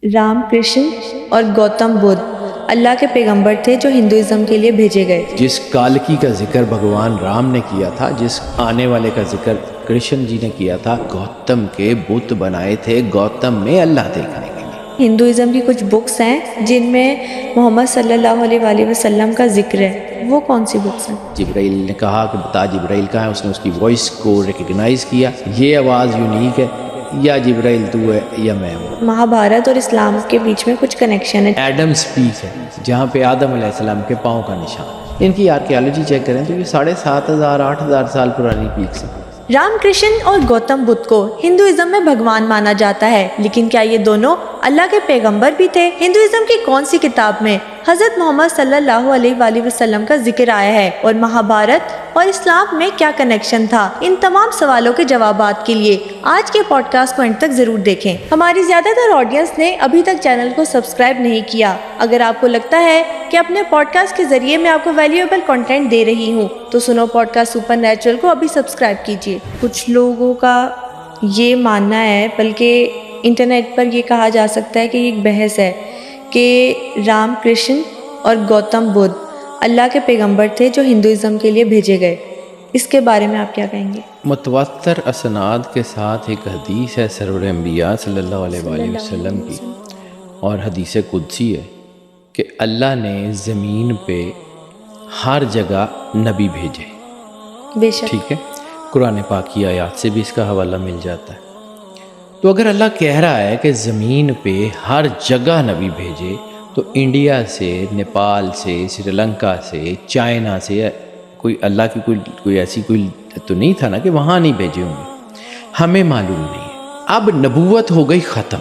رام کرشن اور گوتم بدھ اللہ کے پیغمبر تھے جو ہندوازم کے لیے بھیجے گئے تھے۔ جس کالکی کا ذکر بھگوان رام نے کیا تھا، جس آنے والے کا ذکر کرشن جی نے کیا تھا، گوتم کے بت بنائے تھے گوتم میں اللہ دیکھنے کے لیے۔ ہندوازم کی کچھ بکس ہیں جن میں محمد صلی اللہ علیہ وآلہ وسلم کا ذکر ہے، وہ کون سی بکس ہیں؟ جبرائیل نے کہا کہ بتا جبرائیل کہاں ہے، اس نے اس کی وائس کو ریکگنائز کیا، یہ آواز یونیک ہے، یا جبرائیل تو ہے یا میں ہوں۔ مہابھارت اور اسلام کے بیچ میں کچھ کنیکشن ہے۔ ایڈم سپیک ہے جہاں پہ آدم علیہ السلام کے پاؤں کا نشان۔ ان کی آرکیالوجی چیک کریں تو یہ 7,500 8,000 سال پرانی پیکس ہیں۔ رام کرشن اور گوتم بدھ کو ہندوازم میں بھگوان مانا جاتا ہے، لیکن کیا یہ دونوں اللہ کے پیغمبر بھی تھے؟ ہندوازم کی کون سی کتاب میں حضرت محمد صلی اللہ علیہ وآلہ وسلم کا ذکر آیا ہے، اور مہابھارت اور اسلام میں کیا کنیکشن تھا؟ ان تمام سوالوں کے جوابات کے لیے آج کے پوڈ کاسٹ کو انڈ تک ضرور دیکھیں۔ ہماری زیادہ تر آڈینس نے ابھی تک چینل کو سبسکرائب نہیں کیا۔ اگر آپ کو لگتا ہے کہ اپنے پوڈ کاسٹ کے ذریعے میں آپ کو ویلیویبل کنٹینٹ دے رہی ہوں تو سنو پوڈ کاسٹ سپر نیچرل کو ابھی سبسکرائب کیجیے۔ کچھ لوگوں کا یہ ماننا ہے، بلکہ انٹرنیٹ پر یہ کہا جا سکتا ہے کہ یہ ایک بحث ہے کہ رام کرشن اور گوتم بدھ اللہ کے پیغمبر تھے جو ہندوازم کے لیے بھیجے گئے۔ اس کے بارے میں آپ کیا کہیں گے؟ متواتر اسناد کے ساتھ ایک حدیث ہے سرور انبیاء صلی اللہ علیہ وآلہ وسلم کی، اور حدیث قدسی ہے کہ اللہ نے زمین پہ ہر جگہ نبی بھیجے۔ بے شک۔ ٹھیک ہے، قرآن پاک کی آیات سے بھی اس کا حوالہ مل جاتا ہے۔ تو اگر اللہ کہہ رہا ہے کہ زمین پہ ہر جگہ نبی بھیجے، تو انڈیا سے، نیپال سے، سری لنکا سے، چائنا سے کوئی اللہ کی کوئی ایسی کوئی تو نہیں تھا نا کہ وہاں نہیں بھیجے ہوں گے، ہمیں معلوم نہیں ہے۔ اب نبوت ہو گئی ختم،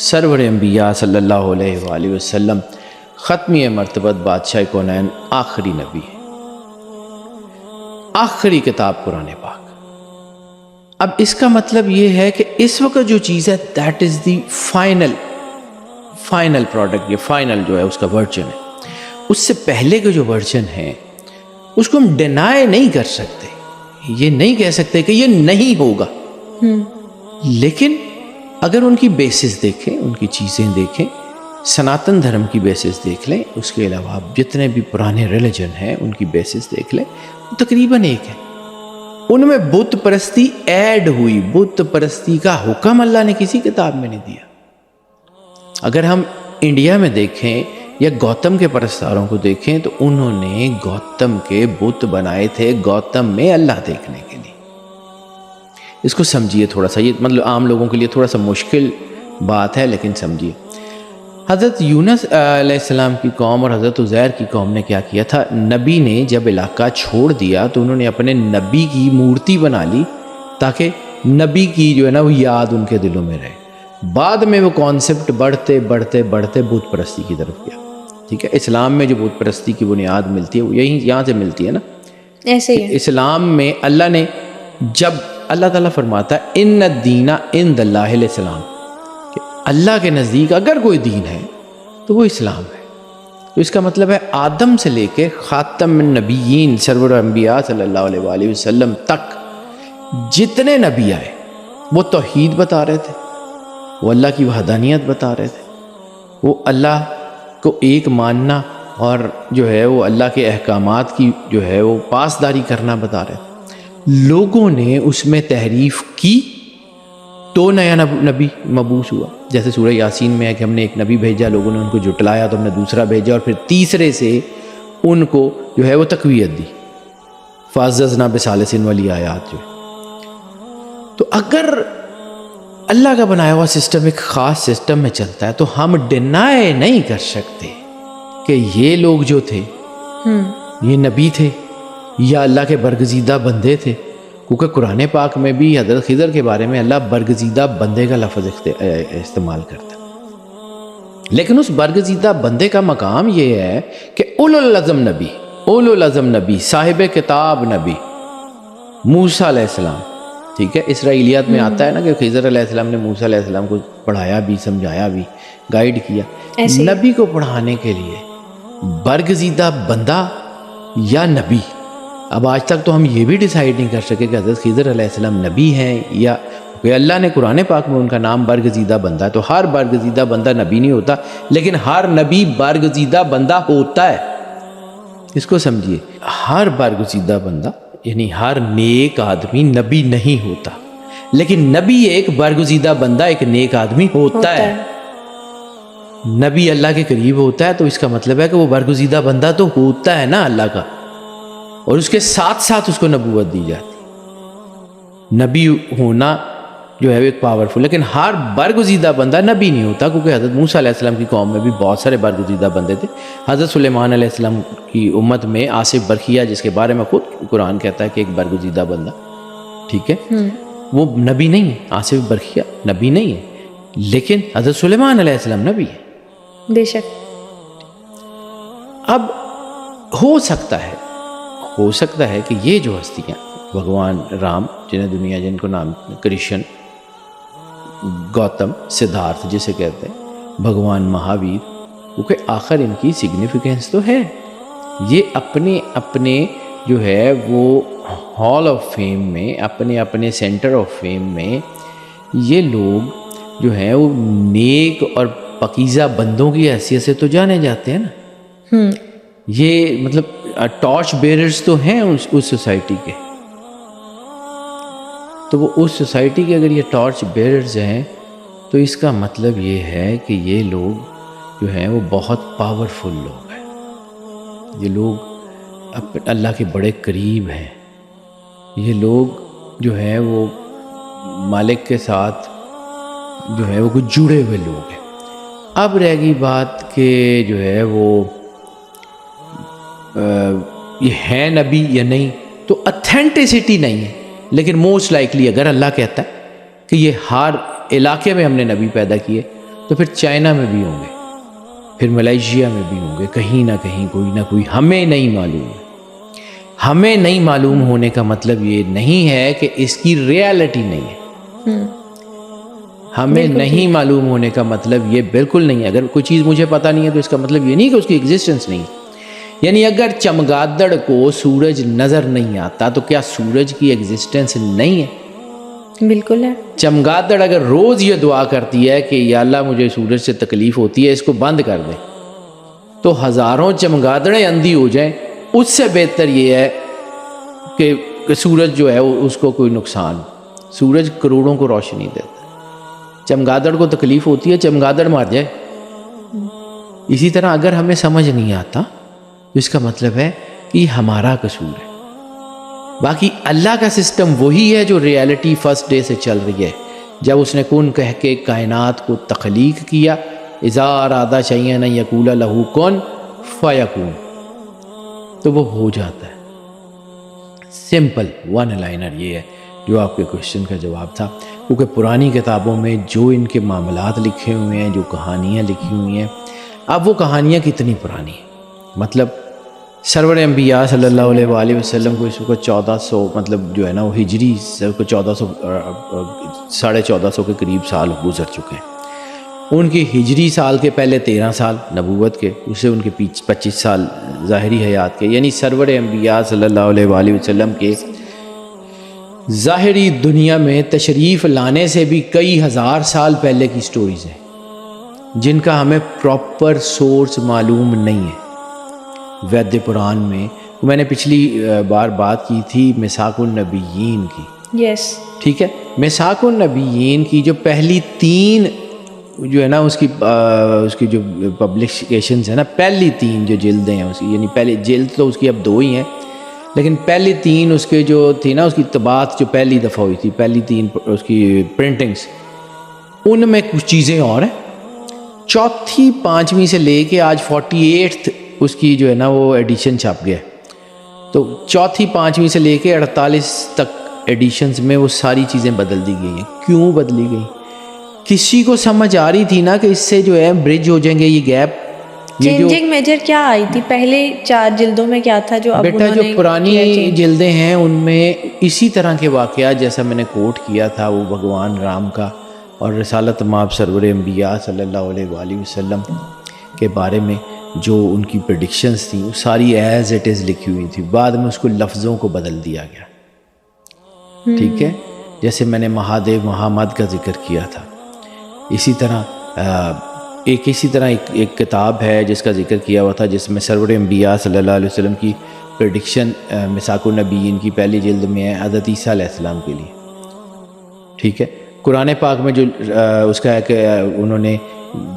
سرور انبیاء صلی اللہ علیہ وآلہ وسلم ختمی مرتبت بادشاہ کونین آخری نبی ہے، آخری کتاب قرآن پاک۔ اب اس کا مطلب یہ ہے کہ اس وقت جو چیز ہے that is the final product, یہ فائنل جو ہے اس کا ورژن ہے۔ اس سے پہلے کے جو ورژن ہے اس کو ہم ڈینائی نہیں کر سکتے، یہ نہیں کہہ سکتے کہ یہ نہیں ہوگا، لیکن اگر ان کی بیسس دیکھیں، ان کی چیزیں دیکھیں، سناتن دھرم کی بیسس دیکھ لیں، اس کے علاوہ جتنے بھی پرانے ریلیجن ہیں ان کی بیسس دیکھ لیں، تقریباً ایک ہے۔ ان میں بت پرستی ایڈ ہوئی، بت پرستی کا حکم اللہ نے کسی کتاب میں نہیں دیا۔ اگر ہم انڈیا میں دیکھیں یا گوتم کے پرستاروں کو دیکھیں تو انہوں نے گوتم کے بت بنائے تھے گوتم میں اللہ دیکھنے کے لیے۔ اس کو سمجھیے تھوڑا سا، یہ مطلب عام لوگوں کے لیے تھوڑا سا مشکل بات ہے، لیکن سمجھیے۔ حضرت یونس علیہ السلام کی قوم اور حضرت عزیر کی قوم نے کیا کیا تھا؟ نبی نے جب علاقہ چھوڑ دیا تو انہوں نے اپنے نبی کی مورتی بنا لی تاکہ نبی کی جو ہے نا وہ یاد ان کے دلوں میں رہے۔ بعد میں وہ کانسیپٹ بڑھتے بڑھتے بڑھتے بت پرستی کی طرف گیا۔ ٹھیک ہے، اسلام میں جو بت پرستی کی بنیاد ملتی ہے وہ یہاں سے ملتی ہے نا، ایسے ہی ہے۔ اسلام میں اللہ نے جب اللہ تعالیٰ فرماتا ہے ان الدین عند اللہ الاسلام، کہ اللہ کے نزدیک اگر کوئی دین ہے تو وہ اسلام ہے۔ تو اس کا مطلب ہے آدم سے لے کے خاتم النبیین سرور انبیاء صلی اللہ علیہ وآلہ وسلم تک جتنے نبی آئے وہ توحید بتا رہے تھے، وہ اللہ کی وحدانیت بتا رہے تھے، وہ اللہ کو ایک ماننا اور جو ہے وہ اللہ کے احکامات کی جو ہے وہ پاسداری کرنا بتا رہے تھے۔ لوگوں نے اس میں تحریف کی تو نیا نبی مبعوث ہوا، جیسے سورہ یاسین میں ہے کہ ہم نے ایک نبی بھیجا، لوگوں نے ان کو جھٹلایا تو ہم نے دوسرا بھیجا، اور پھر تیسرے سے ان کو جو ہے وہ تقویت دی، فَعَزَّزْنَا بِثَالِثٍ والی آیات جو ہے۔ تو اگر اللہ کا بنایا ہوا سسٹم ایک خاص سسٹم میں چلتا ہے تو ہم ڈینائی نہیں کر سکتے کہ یہ لوگ جو تھے یہ نبی تھے یا اللہ کے برگزیدہ بندے تھے، کیونکہ قرآن پاک میں بھی حضرت خضر کے بارے میں اللہ برگزیدہ بندے کا لفظ استعمال کرتا ہے، لیکن اس برگزیدہ بندے کا مقام یہ ہے کہ اولو العزم نبی، صاحب کتاب نبی موسیٰ علیہ السلام۔ ٹھیک ہے، اسرائیلیات میں آتا ہے نا کہ خضر علیہ السلام نے موسیٰ علیہ السلام کو پڑھایا بھی، سمجھایا بھی، گائیڈ کیا۔ نبی کو پڑھانے کے لیے برگزیدہ بندہ یا نبی، اب آج تک تو ہم یہ بھی ڈیسائیڈ نہیں کر سکے کہ حضرت خضر علیہ السلام نبی ہیں یا کہ اللہ نے قرآن پاک میں ان کا نام برگزیدہ بندہ ہے، تو ہر برگزیدہ بندہ نبی نہیں ہوتا، لیکن ہر نبی برگزیدہ بندہ ہوتا ہے. اس کو سمجھیے، ہر برگزیدہ بندہ یعنی ہر نیک آدمی نبی نہیں ہوتا، لیکن نبی ایک برگزیدہ بندہ ایک نیک آدمی ہوتا ہے. نبی اللہ کے قریب ہوتا ہے تو اس کا مطلب ہے کہ وہ برگزیدہ بندہ تو ہوتا ہے نا اللہ کا، اور اس کے ساتھ ساتھ اس کو نبوت دی جاتی. نبی ہونا جو ہے وہ ایک پاورفل، لیکن ہر برگزیدہ بندہ نبی نہیں ہوتا، کیونکہ حضرت موسیٰ علیہ السلام کی قوم میں بھی بہت سارے برگزیدہ بندے تھے. حضرت سلیمان علیہ السلام کی امت میں آصف برخیہ، جس کے بارے میں خود قرآن کہتا ہے کہ ایک برگزیدہ بندہ، ٹھیک ہے، وہ نبی نہیں ہے. آصف برخیہ نبی نہیں ہے، لیکن حضرت سلیمان علیہ السلام نبی ہے. بے شک. اب ہو سکتا ہے کہ یہ جو ہستیاں بھگوان رام، جنہیں دنیا جن کو نام کرشن، گوتم، سدھارتھ جسے کہتے ہیں، بھگوان مہاویر، کیونکہ آخر ان کی سگنیفیکنس تو ہے. یہ اپنے اپنے جو ہے وہ ہال آف فیم میں، اپنے اپنے سینٹر آف فیم میں یہ لوگ جو ہیں وہ نیک اور پاکیزہ بندوں کی حیثیت سے تو جانے جاتے ہیں نا. یہ مطلب ٹارچ بیررز تو ہیں اس سوسائٹی کے. تو وہ اس سوسائٹی کے اگر یہ ٹارچ بیررز ہیں تو اس کا مطلب یہ ہے کہ یہ لوگ جو ہیں وہ بہت پاورفل لوگ ہیں. یہ لوگ اللہ کے بڑے قریب ہیں. یہ لوگ جو ہیں وہ مالک کے ساتھ جو ہے وہ کچھ جڑے ہوئے لوگ ہیں. اب رہ گئی بات کہ جو ہے وہ یہ ہے نبی یا نہیں، تو اتھینٹسٹی نہیں ہے، لیکن موسٹ لائکلی اگر اللہ کہتا ہے کہ یہ ہر علاقے میں ہم نے نبی پیدا کیے، تو پھر چائنا میں بھی ہوں گے، پھر ملائیشیا میں بھی ہوں گے، کہیں نہ کہیں کوئی نہ کوئی. ہمیں نہیں معلوم ہے. ہمیں نہیں معلوم ہونے کا مطلب یہ نہیں ہے کہ اس کی ریالٹی نہیں ہے. ہمیں نہیں معلوم ہونے کا مطلب یہ بالکل نہیں ہے. اگر کوئی چیز مجھے پتہ نہیں ہے تو اس کا مطلب یہ نہیں کہ اس کی ایگزسٹنس نہیں. یعنی اگر چمگادڑ کو سورج نظر نہیں آتا تو کیا سورج کی ایگزسٹنس نہیں ہے؟ بالکل ہے. چمگادڑ اگر روز یہ دعا کرتی ہے کہ یا اللہ مجھے سورج سے تکلیف ہوتی ہے، اس کو بند کر دے، تو ہزاروں چمگادڑیں اندھی ہو جائیں، اس سے بہتر یہ ہے کہ سورج جو ہے اس کو کوئی نقصان. سورج کروڑوں کو روشنی دیتا ہے، چمگادڑ کو تکلیف ہوتی ہے، چمگادڑ مار جائے. اسی طرح اگر ہمیں سمجھ نہیں آتا تو اس کا مطلب ہے کہ یہ ہمارا قصور ہے. باقی اللہ کا سسٹم وہی ہے جو ریالٹی فرسٹ ڈے سے چل رہی ہے. جب اس نے کن کہہ کے کائنات کو تخلیق کیا، اذا ارادہ شیئا ان یقول لہ کن فیکون، تو وہ ہو جاتا ہے. سمپل ون لائنر یہ ہے جو آپ کے کوشچن کا جواب تھا. کیونکہ پرانی کتابوں میں جو ان کے معاملات لکھے ہوئے ہیں، جو کہانیاں لکھی ہوئی ہیں، اب وہ کہانیاں کتنی پرانی ہیں. مطلب سرور انبیاء صلی اللہ علیہ وآلہ وسلم کو اس وقت 1400 مطلب جو ہے نا وہ ہجری سے 1400 کے قریب سال گزر چکے ہیں. ان کی ہجری سال کے پہلے 13 سال نبوت کے، اسے ان کے 25 سال ظاہری حیات کے، یعنی سرور انبیاء صلی اللہ علیہ وآلہ وسلم کے ظاہری دنیا میں تشریف لانے سے بھی کئی ہزار سال پہلے کی سٹوریز ہیں جن کا ہمیں پراپر سورس معلوم نہیں ہے. وید پران میں نے پچھلی بار بات کی تھی میثاق النبیین کی. یس. ٹھیک ہے. میثاق النبیین کی جو پہلی 3 جو ہے نا اس کی جو پبلیکیشنز ہیں نا، پہلی 3 جو جلدیں ہیں اس کی، یعنی پہلی جلد تو اس کی اب 2 ہی ہیں، لیکن پہلی 3 اس کے جو تھی نا اس کی طباعت جو پہلی دفعہ ہوئی تھی، پہلی 3 اس کی پرنٹنگز، ان میں کچھ چیزیں اور ہیں. چوتھی 5ویں سے لے کے آج 48 اس کی جو ہے نا وہ ایڈیشن چھپ گیا. تو چوتھی 5ویں سے لے کے 48 تک ایڈیشنز میں وہ ساری چیزیں بدل دی گئی ہیں. کیوں بدلی گئی؟ کسی کو سمجھ آ رہی تھی نا کہ اس سے جو ہے برج ہو جائیں گے یہ گیپ. چینجنگ میجر کیا آئی تھی پہلے 4 جلدوں میں کیا تھا جو اب بیٹا جو پرانی جلدیں ہیں ان میں اسی طرح کے واقعات جیسا میں نے کوٹ کیا تھا وہ بھگوان رام کا اور رسالت مآب سرور انبیاء صلی اللہ علیہ وآلہ وسلم کے بارے میں جو ان کی پریڈکشنز تھیں وہ ساری ایز اٹ از لکھی ہوئی تھی. بعد میں اس کو لفظوں کو بدل دیا گیا. ٹھیک ہے. جیسے میں نے مہادیو محمد کا ذکر کیا تھا، اسی طرح ایک کتاب ہے جس کا ذکر کیا ہوا تھا، جس میں سرور انبیاء صلی اللہ علیہ وسلم کی پریڈکشن مساک النبیین کی پہلی جلد میں ہے حضرت عیسیٰ علیہ السلام کے لیے، ٹھیک ہے۔ قرآن پاک میں جو اس کا ہے کہ انہوں نے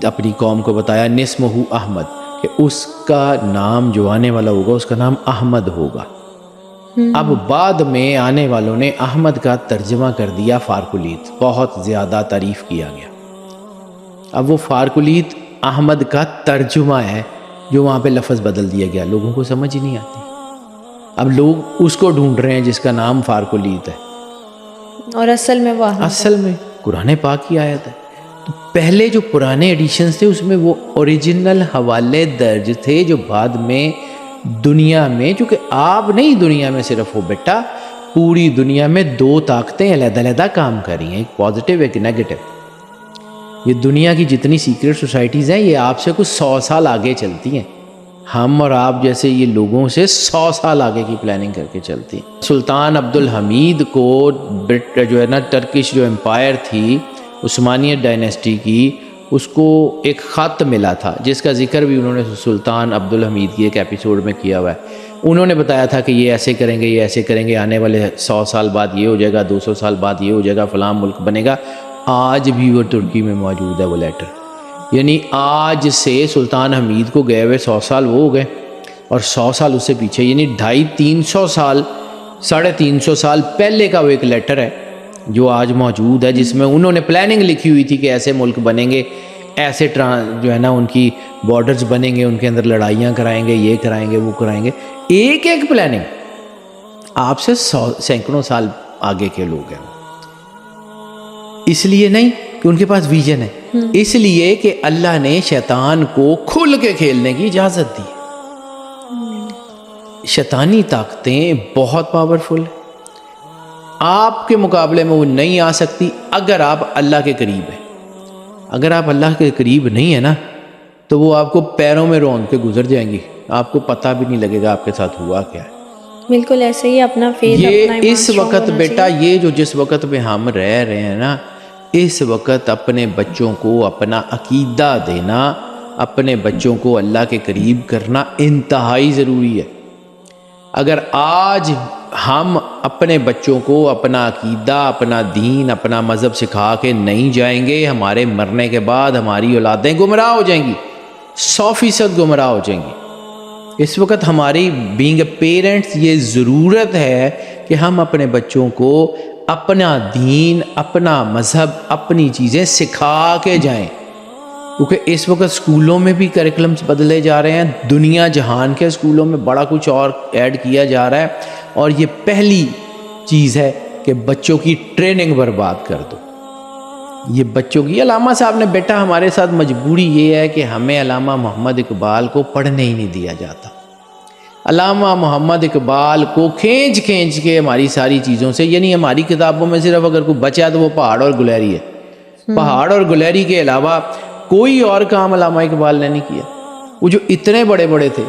اپنی قوم کو بتایا نسمہ احمد، کہ اس کا نام جو آنے والا ہوگا اس کا نام احمد ہوگا۔ اب بعد میں آنے والوں نے احمد کا ترجمہ کر دیا فارکولید، بہت زیادہ تعریف کیا گیا۔ اب وہ فارکولید احمد کا ترجمہ ہے جو وہاں پہ لفظ بدل دیا گیا، لوگوں کو سمجھ ہی نہیں آتی، اب لوگ اس کو ڈھونڈ رہے ہیں جس کا نام فارکولید ہے، اور اصل میں وہ احمد ہے۔ اصل میں قرآن پاک کی آیت ہے۔ تو پہلے جو پرانے ایڈیشنز تھے اس میں وہ اوریجنل حوالے درج تھے جو بعد میں دنیا میں، چونکہ آپ نہیں دنیا میں صرف ہو بیٹا، پوری دنیا میں دو طاقتیں علیحدہ علیحدہ کام کر رہی ہیں، ایک پازیٹیو ایک نیگیٹو۔ یہ دنیا کی جتنی سیکرٹ سوسائٹیز ہیں یہ آپ سے کچھ 100 سال آگے چلتی ہیں، ہم اور آپ جیسے یہ لوگوں سے 100 سال آگے کی پلاننگ کر کے چلتی ہیں۔ سلطان عبد الحمید کو جو ہے نا ٹرکش جو امپائر تھی عثمانیت ڈائنیسٹی کی، اس کو ایک خط ملا تھا جس کا ذکر بھی انہوں نے سلطان عبد الحمید کی ایک ایپیسوڈ میں کیا ہوا ہے۔ انہوں نے بتایا تھا کہ یہ ایسے کریں گے، یہ ایسے کریں گے، آنے والے 100 سال بعد یہ ہو جائے گا، 200 سال بعد یہ ہو جائے گا، فلاں ملک بنے گا۔ آج بھی وہ ترکی میں موجود ہے وہ لیٹر، یعنی آج سے سلطان حمید کو گئے ہوئے 100 سال وہ ہو گئے، اور 100 سال اس سے پیچھے یعنی 250-300 سال 350 سال پہلے کا وہ ایک لیٹر ہے جو آج موجود ہے، جس میں انہوں نے پلاننگ لکھی ہوئی تھی کہ ایسے ملک بنیں گے، ایسے جو ہے نا ان کی بارڈرز بنیں گے، ان کے اندر لڑائیاں کرائیں گے، یہ کرائیں گے وہ کرائیں گے، ایک ایک پلاننگ آپ سے سینکڑوں سال آگے کے لوگ ہیں۔ اس لیے نہیں کہ ان کے پاس ویژن ہے، اس لیے کہ اللہ نے شیطان کو کھل کے کھیلنے کی اجازت دی۔ شیطانی طاقتیں بہت پاورفل ہیں، آپ کے مقابلے میں وہ نہیں آ سکتی اگر آپ اللہ کے قریب ہیں۔ اگر آپ اللہ کے قریب نہیں ہیں نا تو وہ آپ کو پیروں میں روند کے گزر جائیں گی، آپ کو پتہ بھی نہیں لگے گا آپ کے ساتھ ہوا کیا ہے۔ بالکل ایسے ہی اپنا فیتھ، یہ اس وقت بیٹا یہ جو جس وقت میں ہم رہ رہے ہیں نا، اس وقت اپنے بچوں کو اپنا عقیدہ دینا، اپنے بچوں کو اللہ کے قریب کرنا انتہائی ضروری ہے۔ اگر آج ہم اپنے بچوں کو اپنا عقیدہ، اپنا دین، اپنا مذہب سکھا کے نہیں جائیں گے، ہمارے مرنے کے بعد ہماری اولادیں گمراہ ہو جائیں گی، 100% گمراہ ہو جائیں گی۔ اس وقت ہماری بینگ اے پیرنٹس یہ ضرورت ہے کہ ہم اپنے بچوں کو اپنا دین، اپنا مذہب، اپنی چیزیں سکھا کے جائیں، کیونکہ اس وقت اسکولوں میں بھی کریکلمس بدلے جا رہے ہیں، دنیا جہان کے اسکولوں میں بڑا کچھ اور ایڈ کیا جا رہا ہے، اور یہ پہلی چیز ہے کہ بچوں کی ٹریننگ برباد کر دو۔ یہ بچوں کی، علامہ صاحب نے بیٹا ہمارے ساتھ مجبوری یہ ہے کہ ہمیں علامہ محمد اقبال کو پڑھنے ہی نہیں دیا جاتا۔ علامہ محمد اقبال کو کھینچ کے ہماری ساری چیزوں سے، یعنی ہماری کتابوں میں صرف اگر کوئی بچا تو وہ پہاڑ اور گلہری ہے، پہاڑ اور گلہری کے علاوہ کوئی اور کام علامہ اقبال نے نہیں کیا۔ وہ جو اتنے بڑے بڑے تھے،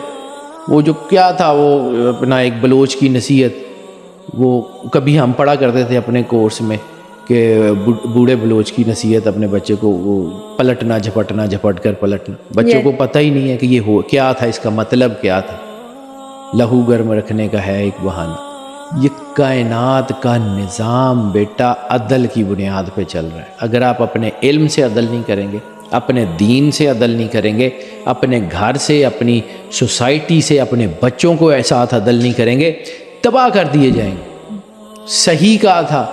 وہ جو کیا تھا، وہ اپنا ایک بلوچ کی نصیحت، وہ کبھی ہم پڑھا کرتے تھے اپنے کورس میں کہ بوڑھے بلوچ کی نصیحت اپنے بچے کو، وہ پلٹنا جھپٹنا، جھپٹ کر پلٹنا، بچوں کو پتہ ہی نہیں ہے کہ یہ ہو کیا تھا، اس کا مطلب کیا تھا۔ لہو گرم رکھنے کا ہے ایک بہانہ۔ یہ کائنات کا نظام بیٹا عدل کی بنیاد پہ چل رہا ہے۔ اگر آپ اپنے علم سے عدل نہیں کریں گے، اپنے دین سے عدل نہیں کریں گے، اپنے گھر سے، اپنی سوسائٹی سے، اپنے بچوں کو ساتھ عدل نہیں کریں گے، تباہ کر دیے جائیں گے۔ صحیح کہا تھا،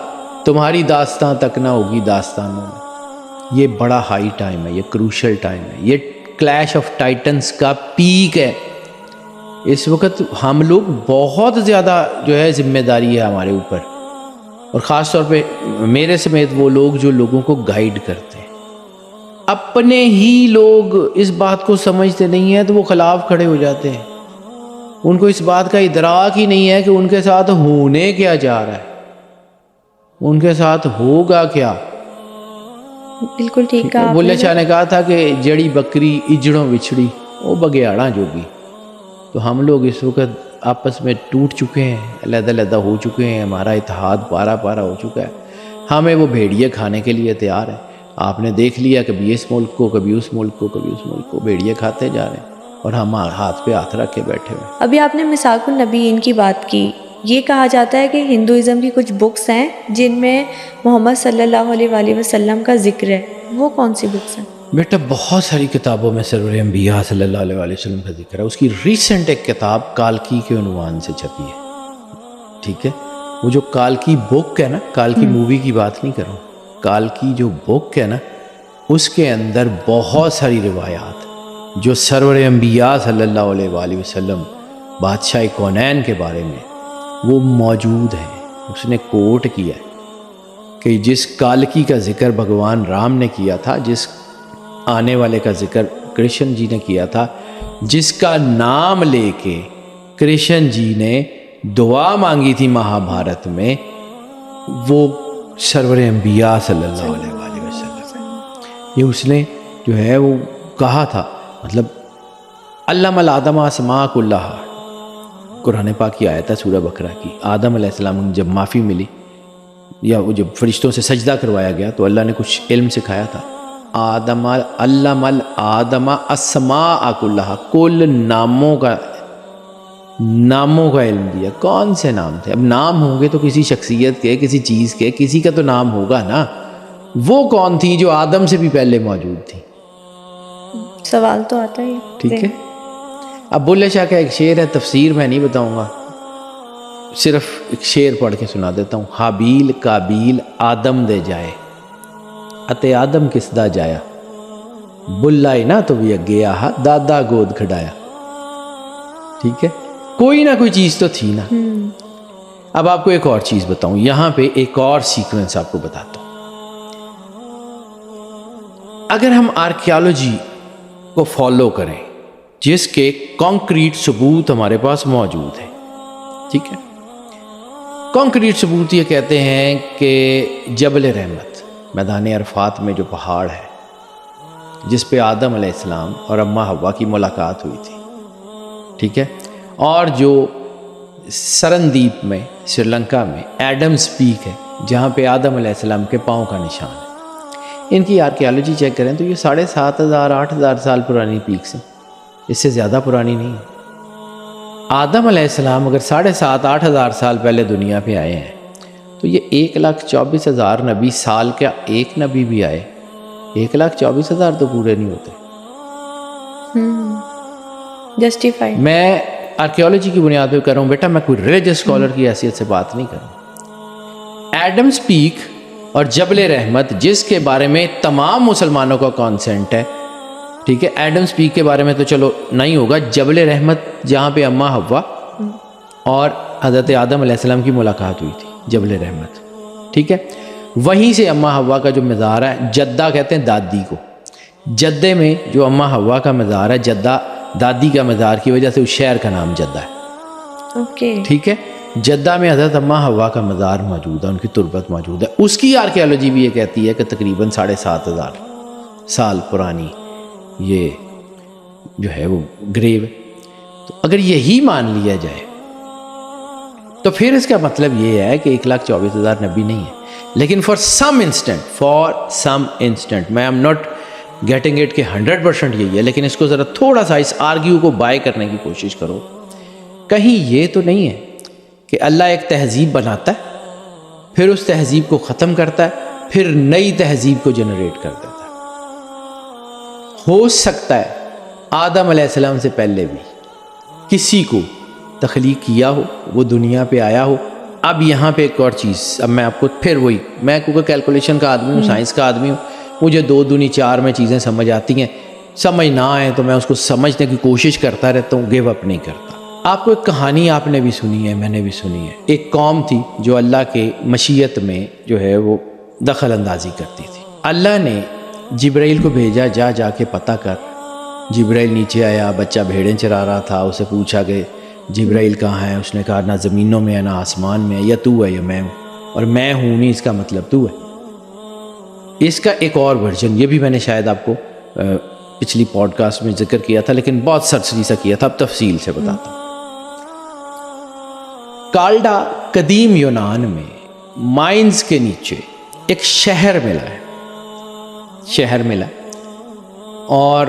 تمہاری داستان تک نہ ہوگی داستانوں میں۔ یہ بڑا ہائی ٹائم ہے، یہ کروشل ٹائم ہے، یہ کلیش آف ٹائٹنز کا پیک ہے۔ اس وقت ہم لوگ بہت زیادہ جو ہے ذمہ داری ہے ہمارے اوپر، اور خاص طور پہ میرے سمیت وہ لوگ جو لوگوں کو گائیڈ کرتے ہیں۔ اپنے ہی لوگ اس بات کو سمجھتے نہیں ہیں تو وہ خلاف کھڑے ہو جاتے ہیں۔ ان کو اس بات کا ادراک ہی نہیں ہے کہ ان کے ساتھ ہونے کیا جا رہا ہے، ان کے ساتھ ہوگا کیا۔ بالکل ٹھیک کہا۔ بلے شاہ نے کہا تھا کہ جڑی بکری اجڑوں بچھڑی وہ بگیاڑاں جوگی۔ تو ہم لوگ اس وقت آپس میں ٹوٹ چکے ہیں، علیحدہ علیحدہ ہو چکے ہیں، ہمارا اتحاد پارا پارا ہو چکا ہے۔ ہمیں وہ بھیڑیے کھانے کے لیے تیار ہے. آپ نے دیکھ لیا کبھی اس ملک کو، کبھی اس ملک کو، کبھی اس ملک کو، بھیڑیے کھاتے جا رہے ہیں اور ہم ہاتھ پہ ہاتھ رکھ کے بیٹھے ہوئے. ابھی آپ نے مساق النبیین کی بات کی. یہ کہا جاتا ہے کہ ہندوازم کی کچھ بکس ہیں جن میں محمد صلی اللہ علیہ وآلہ وسلم کا ذکر ہے. وہ کون سی بکس ہیں؟ بیٹا بہت ساری کتابوں میں سرور انبیاء صلی اللہ علیہ وآلہ وسلم کا ذکر ہے. اس کی ریسنٹ ایک کتاب کالکی کے عنوان سے چھپی ہے. ٹھیک ہے، وہ جو کالکی بک ہے نا، کالکی مووی کی بات نہیں کر رہا ہوں، کالکی جو بک ہے نا، اس کے اندر بہت ساری روایات جو سرور انبیاء صلی اللہ علیہ وآلہ وسلم بادشاہ کونین کے بارے میں وہ موجود ہیں. اس نے کوٹ کیا ہے کہ جس کالکی کا ذکر بھگوان رام نے کیا تھا، جس آنے والے کا ذکر کرشن جی نے کیا تھا، جس کا نام لے کے کرشن جی نے دعا مانگی تھی مہا بھارت میں، وہ سرور انبیاء صلی اللہ علیہ وآلہ وسلم. یہ اس نے جو ہے وہ کہا تھا، مطلب علم الآدم اسماء کلہا، قرآن پاک کی آیت ہے سورہ بقرہ کی. آدم علیہ السلام کو جب معافی ملی یا وہ جب فرشتوں سے سجدہ کروایا گیا تو اللہ نے کچھ علم سکھایا تھا. علم الآدم اسماء کلہا، کل ناموں کا علم دیا. کون سے نام تھے؟ اب نام ہوں گے تو کسی شخصیت کے، کسی چیز کے، کسی کا تو نام ہوگا نا. وہ کون تھی جو آدم سے بھی پہلے موجود تھی؟ سوال تو آتا ہی. ٹھیک ہے. اب بلے شاہ کا ایک شعر ہے، تفسیر میں نہیں بتاؤں گا، صرف ایک شعر پڑھ کے سنا دیتا ہوں. حابیل کابیل آدم دے جائے، اتے آدم کس دا جایا، بلائے نہ تو بھی اگے آہا، دادا گود کھڑایا. ٹھیک ہے، کوئی نہ کوئی چیز تو تھی نا. اب آپ کو ایک اور چیز بتاؤں، یہاں پہ ایک اور سیکوینس آپ کو بتاتا ہوں. اگر ہم آرکیالوجی کو فالو کریں جس کے کانکریٹ ثبوت ہمارے پاس موجود ہیں، ٹھیک ہے، کانکریٹ ثبوت یہ کہتے ہیں کہ جبل رحمت، میدان عرفات میں جو پہاڑ ہے جس پہ آدم علیہ السلام اور اماں حوا کی ملاقات ہوئی تھی، ٹھیک ہے، اور جو سرندیپ میں سری لنکا میں ایڈمز پیک ہے جہاں پہ آدم علیہ السلام کے پاؤں کا نشان ہے. ان کی آرکیالوجی چیک کریں تو یہ 7,500 8,000 سال پرانی پیکس ہیں، اس سے زیادہ پرانی نہیں ہے. آدم علیہ السلام اگر 7,500 8,000 سال پہلے دنیا پہ آئے ہیں تو یہ 1,24,000 نبی سال کا ایک نبی بھی آئے، 1,24,000 تو پورے نہیں ہوتے. جسٹیفائی. میں آرکیالوجی کی بنیاد پہ کر رہا ہوں بیٹا، میں کوئی ریلیجس اسکالر کی حیثیت سے بات نہیں کر رہا. ایڈمز پیک اور جبل رحمت جس کے بارے میں تمام مسلمانوں کا کانسنٹ ہے، ٹھیک ہے، ایڈمز پیک کے بارے میں تو چلو نہیں ہوگا، جبل رحمت جہاں پہ اماں حوا اور حضرت آدم علیہ السلام کی ملاقات ہوئی تھی، جبل رحمت، ٹھیک ہے، وہیں سے اماں حوا کا جو مزار ہے، جدہ کہتے ہیں دادی کو، جدے میں جو اماں حوا کا مزار ہے، جدہ دادی کا مزار کی وجہ سے اس شہر کا نام جدہ ہے. اوکے. ٹھیک ہے، جدہ میں حضرت اماں حوا کا مزار موجود ہے، ان کی تربت موجود ہے. اس کی آرکیالوجی بھی یہ کہتی ہے کہ تقریباً 7,500 سال پرانی یہ جو ہے وہ گریو ہے. تو اگر یہی مان لیا جائے تو پھر اس کا مطلب یہ ہے کہ 1,24,000 نبی نہیں ہے. لیکن فار سم انسٹنٹ میں ایم ناٹ گیٹنگ اٹ کہ 100% یہی ہے، لیکن اس کو ذرا تھوڑا سا اس آرگیو کو بائی کرنے کی کوشش کرو. کہیں یہ تو نہیں ہے کہ اللہ ایک تہذیب بناتا ہے، پھر اس تہذیب کو ختم کرتا ہے، پھر نئی تہذیب کو جنریٹ کر دیتا ہے. ہو سکتا ہے آدم علیہ السلام سے پہلے بھی کسی کو تخلیق کیا ہو، وہ دنیا پہ آیا ہو. اب یہاں پہ ایک اور چیز، اب میں آپ کو پھر وہی، میں کیونکہ کیلکولیشن کا آدمی ہوں، سائنس کا آدمی ہوں، مجھے 2 دونی 4 میں چیزیں سمجھ آتی ہیں، سمجھ نہ آئے تو میں اس کو سمجھنے کی کوشش کرتا رہتا ہوں، گیو اپ نہیں کرتا. آپ کو ایک کہانی آپ نے بھی سنی ہے، میں نے بھی سنی ہے. ایک قوم تھی جو اللہ کے مشیت میں جو ہے وہ دخل اندازی کرتی تھی. اللہ نے جبرائیل کو بھیجا، جا کے پتہ کر. جبرائیل نیچے آیا، بچہ بھیڑیں چرا رہا تھا، اسے پوچھا کہ جبرائیل کہاں ہے؟ اس نے کہا نہ زمینوں میں ہے نہ آسمان میں ہے، یا تو ہے یا میں ہوں، اور میں ہوں نہیں اس کا مطلب تو ہے. اس کا ایک اور ورژن یہ بھی میں نے شاید آپ کو پچھلی پوڈ کاسٹ میں ذکر کیا تھا، لیکن بہت سرسری سا کیا تھا، اب تفصیل سے بتاتا ہوں. کالڈا قدیم یونان میں مائنز کے نیچے ایک شہر ملا ہے، شہر ملا، اور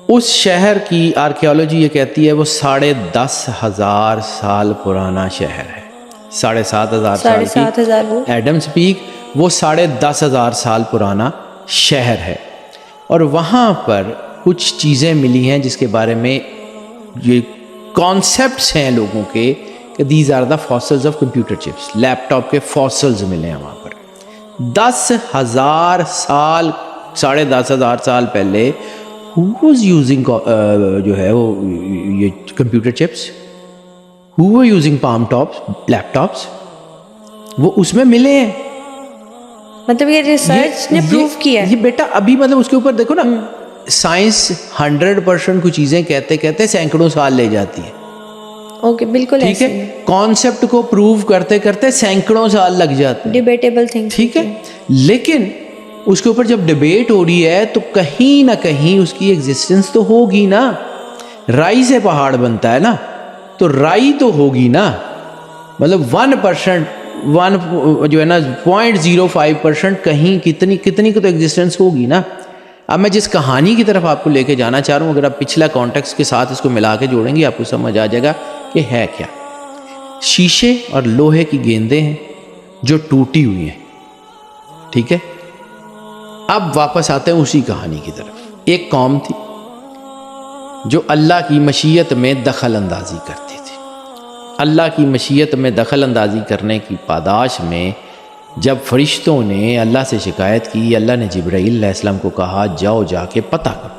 اس شہر کی آرکیالوجی یہ کہتی ہے وہ 10,500 سال پرانا شہر ہے، 7,500 سال کی 7,500 وہ ایڈمز پیک، وہ 10,500 سال پرانا شہر ہے، اور وہاں پر کچھ چیزیں ملی ہیں جس کے بارے میں یہ کانسیپٹس ہیں لوگوں کے کہ these are the fossils of computer chips, laptop کے فاسلز ملے ہیں وہاں پر 10,000 سال، 10,500 سال پہلے who was using جو ہے وہ یہ computer chips, who were using palm tops laptops, وہ اس میں ملے ہیں. مطلب یہ ریسرچ نے پروو کیا ہے یہ بیٹا ابھی مطلب اس کے اوپر دیکھو نا، سائنس 100% کچھ چیزیں کہتے کہتے سینکڑوں سال لے جاتی ہے. اوکے بالکل ٹھیک ایسے ہے، کانسیپٹ کو پروو کرتے کرتے سینکڑوں سال لگ جاتے ہیں. Debatable thing. ٹھیک ہے، لیکن اس کے اوپر جب ڈیبیٹ ہو رہی ہے تو کہیں نہ کہیں اس کی ایگزسٹنس تو ہوگی نا. رائی سے پہاڑ بنتا ہے نا، تو رائی تو ہوگی نا، مطلب 1% جو ہے نا 0.05% کہیں کتنی کو تو ایگزسٹنس ہوگی نا. اب میں جس کہانی کی طرف آپ کو لے کے جانا چاہ رہا ہوں، اگر آپ پچھلا کانٹیکسٹ کے ساتھ اس کو ملا کے جوڑیں گے آپ کو سمجھ آ جائے گا کہ ہے کیا. شیشے اور لوہے کی گیندیں ہیں جو ٹوٹی ہوئی ہیں. ٹھیک ہے، اب واپس آتے ہیں اسی کہانی کی طرف. ایک قوم تھی جو اللہ کی مشیت میں دخل اندازی کرتی تھی. اللہ کی مشیت میں دخل اندازی کرنے کی پاداش میں جب فرشتوں نے اللہ سے شکایت کی، اللہ نے جبرائیل علیہ السلام کو کہا جاؤ جا کے پتہ کرو.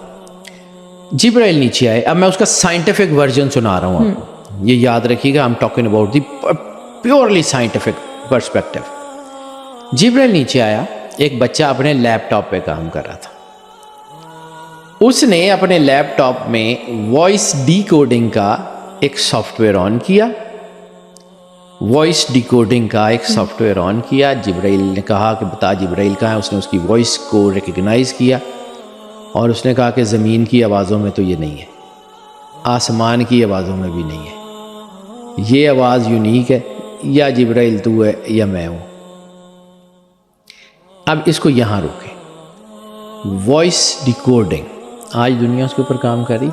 جبرائیل نیچے آئے. اب میں اس کا سائنٹیفک ورژن سنا رہا ہوں آپ کو، یہ یاد رکھیے گا، I am talking about the purely scientific perspective. Jibrail نیچے آیا، ایک بچہ اپنے لیپ ٹاپ پہ کام کر رہا تھا. اس نے اپنے لیپ ٹاپ میں وائس ڈی کوڈنگ کا ایک سافٹ ویئر آن کیا، وائس ڈیکوڈنگ کا ایک سافٹ ویئر آن کیا. جبرائیل نے کہا کہ بتا جبرائیل کہاں ہے. اس نے اس کی وائس کو ریکگنائز کیا اور اس نے کہا کہ زمین کی آوازوں میں تو یہ نہیں ہے، آسمان کی آوازوں میں بھی نہیں ہے، یہ آواز یونیک ہے، یا جبرائیل تو ہے یا میں ہوں. اب اس کو یہاں روکیں. وائس ڈیکوڈنگ آج دنیا اس کے اوپر کام کر رہی،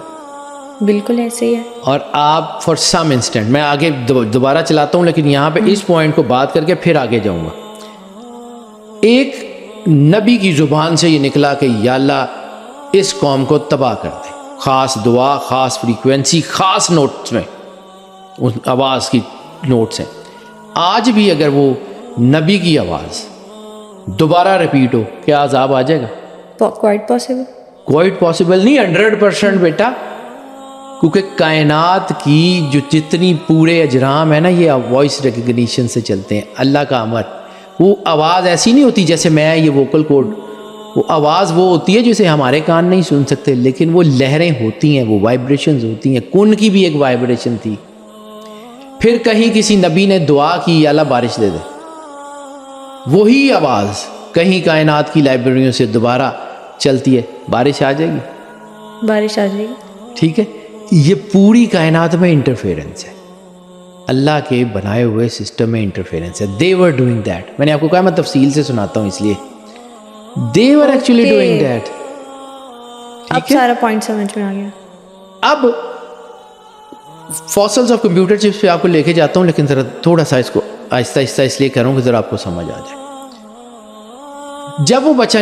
بالکل ایسے ہی ہے. اور آپ فار سم انسٹنٹ، میں آگے دوبارہ چلاتا ہوں لیکن یہاں پہ اس پوائنٹ کو بات کر کے پھر آگے جاؤں گا. ایک نبی کی زبان سے یہ نکلا کہ یا اللہ اس قوم کو تباہ کر دے، خاص دعا، خاص فریکوینسی، خاص نوٹس میں اس آواز کی نوٹس ہیں. آج بھی اگر وہ نبی کی آواز دوبارہ ریپیٹ ہو، کیا عذاب آ جائے گا؟ Quite possible. کوائٹ پاسبل نہیں، 100% بیٹا، کیونکہ کائنات کی جو جتنی پورے اجرام ہیں نا یہ وائس ریکگنیشن سے چلتے ہیں. اللہ کا امر، وہ آواز ایسی نہیں ہوتی جیسے میں یہ ووکل کوڈ، وہ آواز وہ ہوتی ہے جسے ہمارے کان نہیں سن سکتے، لیکن وہ لہریں ہوتی ہیں، وہ وائبریشنز ہوتی ہیں. کن کی بھی ایک وائبریشن تھی. پھر کہیں کسی نبی نے دعا کی یا اللہ بارش دے دے، وہی آواز کہیں کائنات کی لائبریریوں سے دوبارہ چلتی ہے، بارش آ جائے گی، بارش آ جائے گی. ٹھیک ہے. یہ پوری کائنات میں انٹرفیئرنس ہے، اللہ کے بنائے ہوئے سسٹم میں انٹرفیئرنس ہے. they were doing that. میں نے آپ کو کہا میں تفصیل سے سناتا ہوں اس لیے. they were actually doing that. اب سارا پوائنٹ سمجھ میں آ گیا. اب فاسلز آف کمپیوٹر چپس پہ آپ کو لے کے جاتا ہوں، لیکن ذرا تھوڑا سا اس کو آہستہ آہستہ اس لیے کروں کہ ذرا آپ کو سمجھ آ جائے. جب وہ بچہ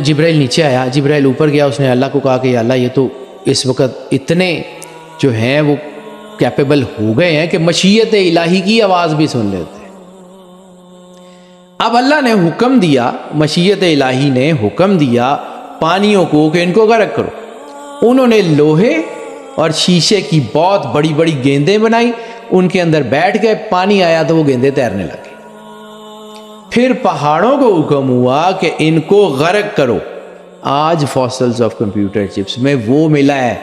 جبرائیل نیچے آیا، جبرائیل اوپر گیا، اس نے اللہ کو کہا کہ یا اللہ یہ تو اس وقت اتنے جو ہیں وہ کیپیبل ہو گئے ہیں کہ مشیت الہی کی آواز بھی سن لیتے ہیں. اب اللہ نے حکم دیا، مشیت الہی نے حکم دیا پانیوں کو کہ ان کو غرق کرو. انہوں نے لوہے اور شیشے کی بہت بڑی بڑی گیندیں بنائی، ان کے اندر بیٹھ گئے، پانی آیا تو وہ گیندیں تیرنے لگے. پھر پہاڑوں کو حکم ہوا کہ ان کو غرق کرو. آج فاسلز آف کمپیوٹر چپس میں وہ ملا ہے،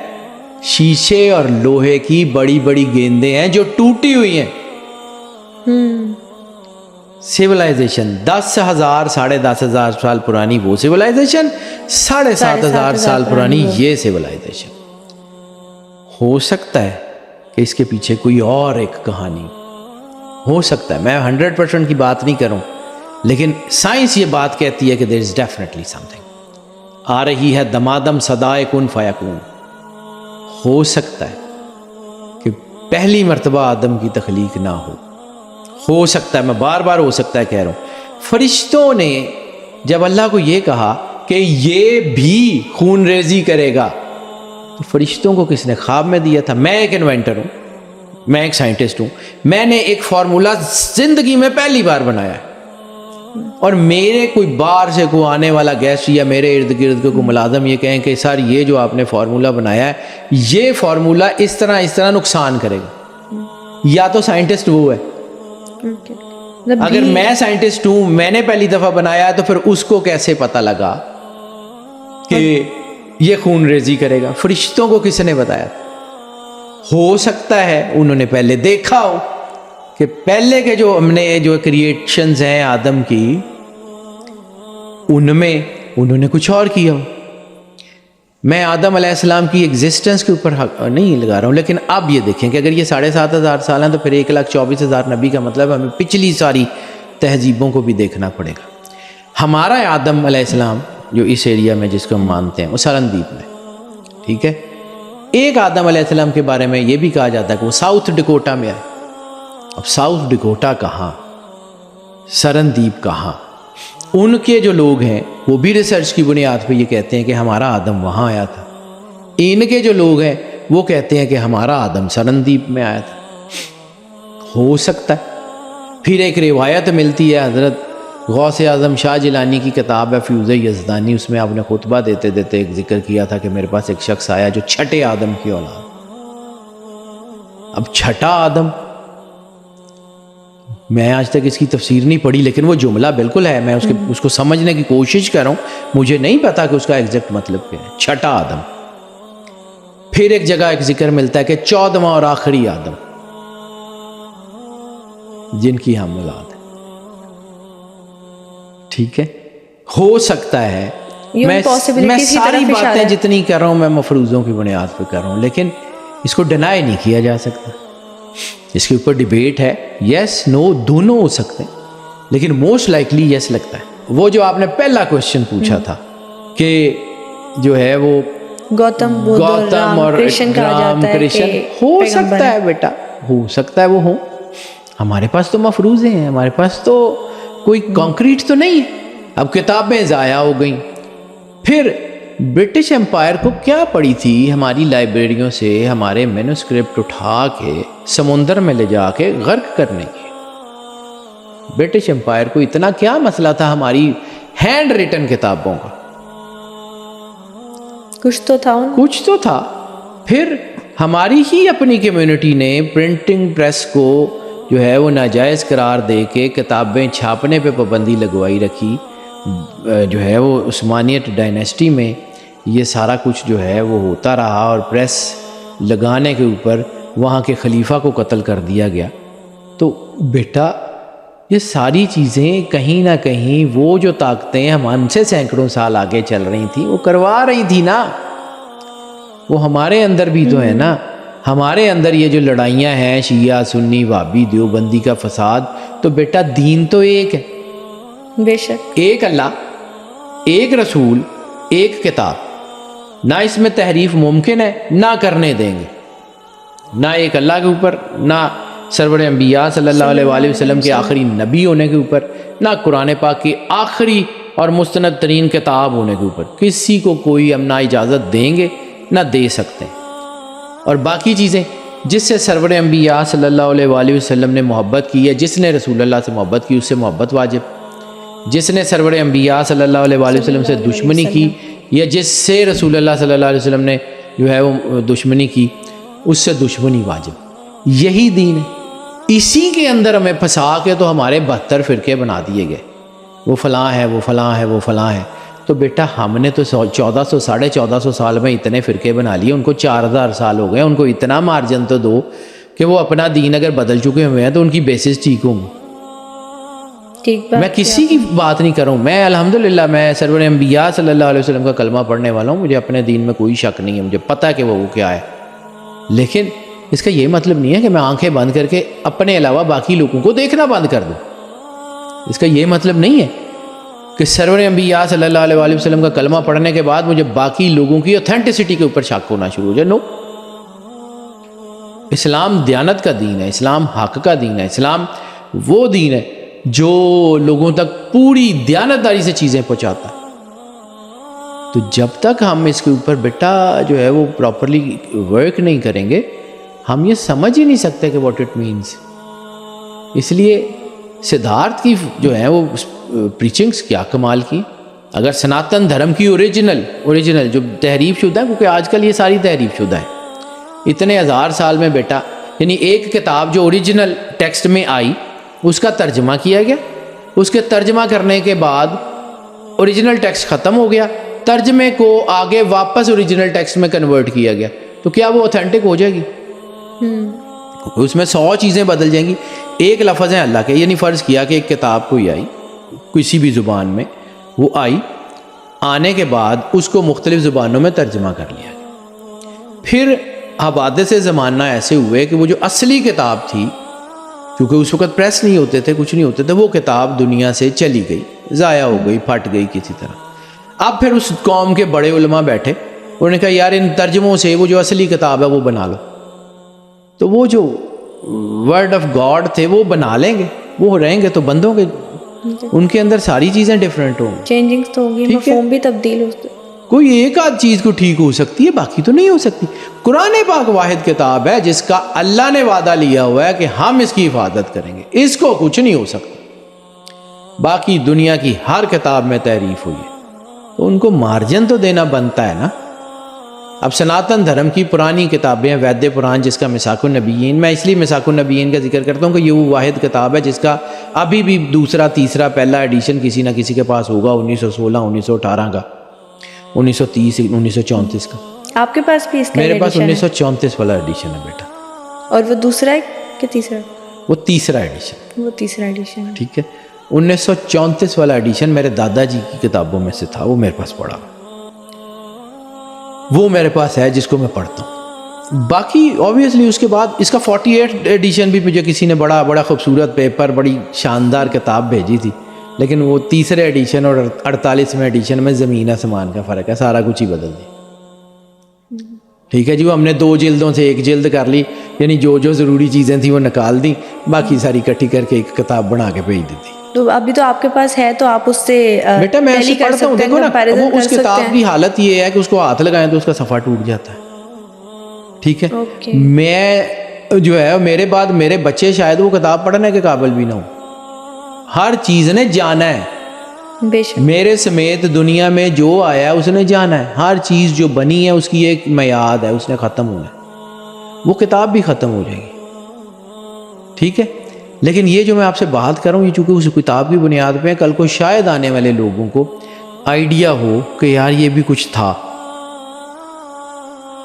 شیشے اور لوہے کی بڑی بڑی گیندیں ہیں جو ٹوٹی ہوئی ہیں. سیولائزیشن 10,000 10,500 سال پرانی وہ سیولائزیشن، 7,500 سال پرانی یہ سیولائزیشن. ہو سکتا ہے کہ اس کے پیچھے کوئی اور ایک کہانی ہو سکتا ہے، میں 100% کی بات نہیں کروں، لیکن سائنس یہ بات کہتی ہے کہ دیر از ڈیفینیٹلی سم تھنگ. آ رہی ہے دمادم صدائے کن فیکون. ہو سکتا ہے کہ پہلی مرتبہ آدم کی تخلیق نہ ہو سکتا ہے، میں بار بار ہو سکتا ہے کہہ رہا ہوں. فرشتوں نے جب اللہ کو یہ کہا کہ یہ بھی خون ریزی کرے گا، تو فرشتوں کو کس نے خواب میں دیا تھا؟ میں ایک انوینٹر ہوں، میں ایک سائنٹسٹ ہوں، میں نے ایک فارمولا زندگی میں پہلی بار بنایا ہے، اور میرے کوئی باہر سے کوئی آنے والا گیسٹ یا میرے ارد گرد کے کوئی ملازم یہ کہیں کہ سر یہ جو آپ نے فارمولا بنایا ہے یہ فارمولا اس طرح نقصان کرے گا، یا تو سائنٹسٹ وہ ہے. اگر میں سائنٹسٹ ہوں، میں نے پہلی دفعہ بنایا ہے، تو پھر اس کو کیسے پتہ لگا کہ یہ خون ریزی کرے گا؟ فرشتوں کو کس نے بتایا؟ ہو سکتا ہے انہوں نے پہلے دیکھا ہو کہ پہلے کے جو ہم نے جو کریشنز ہیں آدم کی، ان میں انہوں نے کچھ اور کیا ہو. میں آدم علیہ السلام کی ایگزسٹنس کے اوپر نہیں لگا رہا ہوں، لیکن اب یہ دیکھیں کہ اگر یہ 7,500 سال ہیں تو پھر 1,24,000 نبی کا مطلب ہمیں پچھلی ساری تہذیبوں کو بھی دیکھنا پڑے گا. ہمارا آدم علیہ السلام جو اس ایریا میں جس کو ہم مانتے ہیں وہ سرندیپ میں، ٹھیک ہے. ایک آدم علیہ السلام کے بارے میں یہ بھی کہا جاتا ہے کہ وہ ساؤتھ ڈکوٹا میں آئے. اب ساؤتھ ڈکوٹا کہاں، سرندیپ کہاں؟ ان کے جو لوگ ہیں وہ بھی ریسرچ کی بنیاد پہ یہ کہتے ہیں کہ ہمارا آدم وہاں آیا تھا. ان کے جو لوگ ہیں وہ کہتے ہیں کہ ہمارا آدم سرندیپ میں آیا تھا. ہو سکتا ہے. پھر ایک روایت ملتی ہے، حضرت غوث اعظم شاہ جیلانی کی کتاب ہے فیوز یزدانی، اس میں آپ نے خطبہ دیتے دیتے ایک ذکر کیا تھا کہ میرے پاس ایک شخص آیا جو چھٹے آدم کی اولاد. اب چھٹا آدم، میں آج تک اس کی تفسیر نہیں پڑھی، لیکن وہ جملہ بالکل ہے، میں اس کو سمجھنے کی کوشش کر رہا ہوں. مجھے نہیں پتا کہ اس کا ایگزیکٹ مطلب کیا ہے. چھٹا آدم. پھر ایک جگہ ایک ذکر ملتا ہے کہ 14واں اور آخری آدم جن کی ہم اولاد ہے. ٹھیک ہے، ہو سکتا ہے. میں ساری باتیں جتنی کر رہا ہوں میں مفروضوں کی بنیاد پہ کر رہا ہوں، لیکن اس کو ڈینائی نہیں کیا جا سکتا. اس کے اوپر ڈیبیٹ ہے، یس نو دونوں ہو سکتے ہیں، لیکن موسٹ لائکلی یس لگتا ہے. وہ جو آپ نے پہلا کوشچن پوچھا تھا کہ جو ہے وہ گوتم اور رام کرشن، ہو سکتا ہے بیٹا، ہو سکتا ہے وہ ہوں. ہمارے پاس تو مفروضے ہیں، ہمارے پاس تو کوئی کانکریٹ تو نہیں ہے. اب کتابیں ضائع ہو گئیں. پھر برٹش امپائر کو کیا پڑی تھی ہماری لائبریریوں سے ہمارے مینوسکرپٹ اٹھا کے سمندر میں لے جا کے غرق کرنے کی؟ برٹش امپائر کو اتنا کیا مسئلہ تھا ہماری ہینڈ ریٹن کتابوں کا؟ کچھ تو تھا. پھر ہماری ہی اپنی کمیونٹی نے پرنٹنگ پریس کو جو ہے وہ ناجائز قرار دے کے کتابیں چھاپنے پہ پابندی لگوائی رکھی. جو ہے وہ عثمانیت ڈائنیسٹی میں یہ سارا کچھ جو ہے وہ ہوتا رہا، اور پریس لگانے کے اوپر وہاں کے خلیفہ کو قتل کر دیا گیا. تو بیٹا یہ ساری چیزیں کہیں نہ کہیں وہ جو طاقتیں ہم سے سینکڑوں سال آگے چل رہی تھیں وہ کروا رہی تھی نا. وہ ہمارے اندر بھی تو ہے نا. ہمارے اندر یہ جو لڑائیاں ہیں شیعہ سنی وہابی دیوبندی کا فساد، تو بیٹا دین تو ایک ہے، بے شک، ایک اللہ، ایک رسول، ایک کتاب. نہ اس میں تحریف ممکن ہے، نہ کرنے دیں گے. نہ ایک اللہ کے اوپر، نہ سرور انبیاء صلی اللہ علیہ وآلہ وسلم کے آخری نبی ہونے کے اوپر، نہ قرآن پاک کی آخری اور مستند ترین کتاب ہونے کے اوپر کسی کو کوئی ہم نہ اجازت دیں گے نہ دے سکتے ہیں. اور باقی چیزیں جس سے سرور انبیاء صلی اللہ علیہ وآلہ وسلم نے محبت کی ہے، جس نے رسول اللہ سے محبت کی اس سے محبت واجب. جس نے سرور انبیاء صلی اللہ علیہ وآلہ وسلم سے دشمنی کی، یا جس سے رسول اللہ صلی اللہ علیہ وسلم نے جو ہے وہ دشمنی کی، اس سے دشمنی واجب. یہی دین ہے. اسی کے اندر ہمیں پھنسا کے تو ہمارے 72 فرقے بنا دیے گئے، وہ فلاں ہے، وہ فلاں ہے، وہ فلاں ہے. تو بیٹا ہم نے تو 1400 سال میں اتنے فرقے بنا لیے، ان کو 4000 سال ہو گئے. ان کو اتنا مارجن تو دو کہ وہ اپنا دین اگر بدل چکے ہوئے ہیں تو ان کی بیسس ٹھیک ہوں. میں کسی کی بات نہیں کر رہا ہوں. میں الحمدللہ میں سرور انبیاء صلی اللہ علیہ وسلم کا کلمہ پڑھنے والا ہوں. مجھے اپنے دین میں کوئی شک نہیں ہے، مجھے پتہ ہے کہ وہ کیا ہے. لیکن اس کا یہ مطلب نہیں ہے کہ میں آنکھیں بند کر کے اپنے علاوہ باقی لوگوں کو دیکھنا بند کر دوں. اس کا یہ مطلب نہیں ہے کہ سرور انبیاء صلی اللہ علیہ وآلہ وسلم کا کلمہ پڑھنے کے بعد مجھے باقی لوگوں کی اوتھینٹسٹی کے اوپر شک ہونا شروع ہو جائے. نو، اسلام دیانت کا دین ہے، اسلام حق کا دین ہے، اسلام وہ دین ہے جو لوگوں تک پوری دیانتداری سے چیزیں پہنچاتا ہے. تو جب تک ہم اس کے اوپر بیٹا جو ہے وہ پراپرلی ورک نہیں کریں گے، ہم یہ سمجھ ہی نہیں سکتے کہ واٹ اٹ مینس. اس لیے سدھارتھ کی جو ہے وہ پریچنگس کیا کمال کی. اگر سناتن دھرم کی اوریجنل جو تحریف شدہ ہے، کیونکہ آج کل یہ ساری تحریف شدہ ہے، اتنے ہزار سال میں بیٹا، یعنی ایک کتاب جو اوریجنل ٹیکسٹ میں آئی اس کا ترجمہ کیا گیا، اس کے ترجمہ کرنے کے بعد اوریجنل ٹیکسٹ ختم ہو گیا، ترجمے کو آگے واپس اوریجنل ٹیکسٹ میں کنورٹ کیا گیا، تو کیا وہ اوتھینٹک ہو جائے گی؟ اس میں 100 چیزیں بدل جائیں گی. ایک لفظ ہے اللہ کے، یعنی فرض کیا کہ ایک کتاب کوئی آئی کسی بھی زبان میں، وہ آئی، آنے کے بعد اس کو مختلف زبانوں میں ترجمہ کر لیا گیا. پھر حوادث زمانہ ایسے ہوئے کہ وہ جو اصلی کتاب تھی، کیونکہ اس وقت پریس نہیں ہوتے تھے، کچھ نہیں ہوتے تھے، وہ کتاب دنیا سے چلی گئی، ضائع ہو گئی، پھٹ گئی کسی طرح. اب پھر اس قوم کے بڑے علماء بیٹھے، انہوں نے کہا یار ان ترجموں سے وہ جو اصلی کتاب ہے وہ بنا لو. تو وہ جو ورڈ آف گاڈ تھے وہ بنا لیں گے، وہ رہیں گے تو بندوں کے، ان کے اندر ساری چیزیں ڈیفرنٹ ہوں گی، چینجنگز تو ہوگی، مفہوم بھی تبدیل ہوتے. کوئی ایک آدھ چیز کو ٹھیک ہو سکتی ہے، باقی تو نہیں ہو سکتی. قرآن پاک واحد کتاب ہے جس کا اللہ نے وعدہ لیا ہوا ہے کہ ہم اس کی حفاظت کریں گے، اس کو کچھ نہیں ہو سکتا. باقی دنیا کی ہر کتاب میں تحریف ہوئی ہے، تو ان کو مارجن تو دینا بنتا ہے نا. اب سناتن دھرم کی پرانی کتابیں ہیں، ویدیہ پران جس کا مساک النبیین، میں اس لیے مساک النبیین کا ذکر کرتا ہوں کہ یہ وہ واحد کتاب ہے جس کا ابھی بھی دوسرا تیسرا پہلا ایڈیشن کسی نہ کسی کے پاس ہوگا، 1916 1918 کا، 1930 1934 کا. آپ کے پاس بھی اس کا میرے پاس ایڈیشن ہے؟ 1934 والا ایڈیشن ہے بیٹا. اور وہ دوسرا ہے کہ تیسرا؟ وہ تیسرا ایڈیشن. وہ تیسرا ایڈیشن ہے. ٹھیک ہے، 1934 والا ایڈیشن میرے دادا جی کی کتابوں میں سے تھا، وہ میرے پاس پڑا، وہ میرے پاس ہے جس کو میں پڑھتا ہوں. باقی اوبویسلی اس کے بعد اس کا 48 ایڈیشن بھی مجھے کسی نے بڑا خوبصورت پیپر، بڑی شاندار کتاب بھیجی تھی، لیکن وہ تیسرے ایڈیشن اور 48ویں ایڈیشن میں زمین آسمان کا فرق ہے، سارا کچھ ہی بدل دیا. ٹھیک ہے جی، وہ ہم نے 2 جلدوں سے 1 جلد کر لی، یعنی جو ضروری چیزیں تھیں وہ نکال دیں، باقی ساری اکٹھی کر کے ایک کتاب بنا کے بھیج دیتی. تو ابھی تو آپ کے پاس ہے تو آپ اس سے بیٹا میں اسے پڑھتا ہوں، دیکھو نا وہ اس کتاب کی حالت یہ ہے کہ اس کو ہاتھ لگائیں تو اس کا صفحہ ٹوٹ جاتا ہے. ٹھیک ہے، میں جو ہے میرے بعد میرے بچے شاید وہ کتاب پڑھنے کے قابل بھی نہ ہوں. ہر چیز نے جانا ہے، بے شک میرے سمیت دنیا میں جو آیا ہے اس نے جانا ہے. ہر چیز جو بنی ہے اس کی ایک میعاد ہے، اس نے ختم ہونا ہے، وہ کتاب بھی ختم ہو جائے گی. ٹھیک ہے، لیکن یہ جو میں آپ سے بات کر رہا ہوں یہ چونکہ اس کتاب کی بنیاد پہ کل کو شاید آنے والے لوگوں کو آئیڈیا ہو کہ یار یہ بھی کچھ تھا،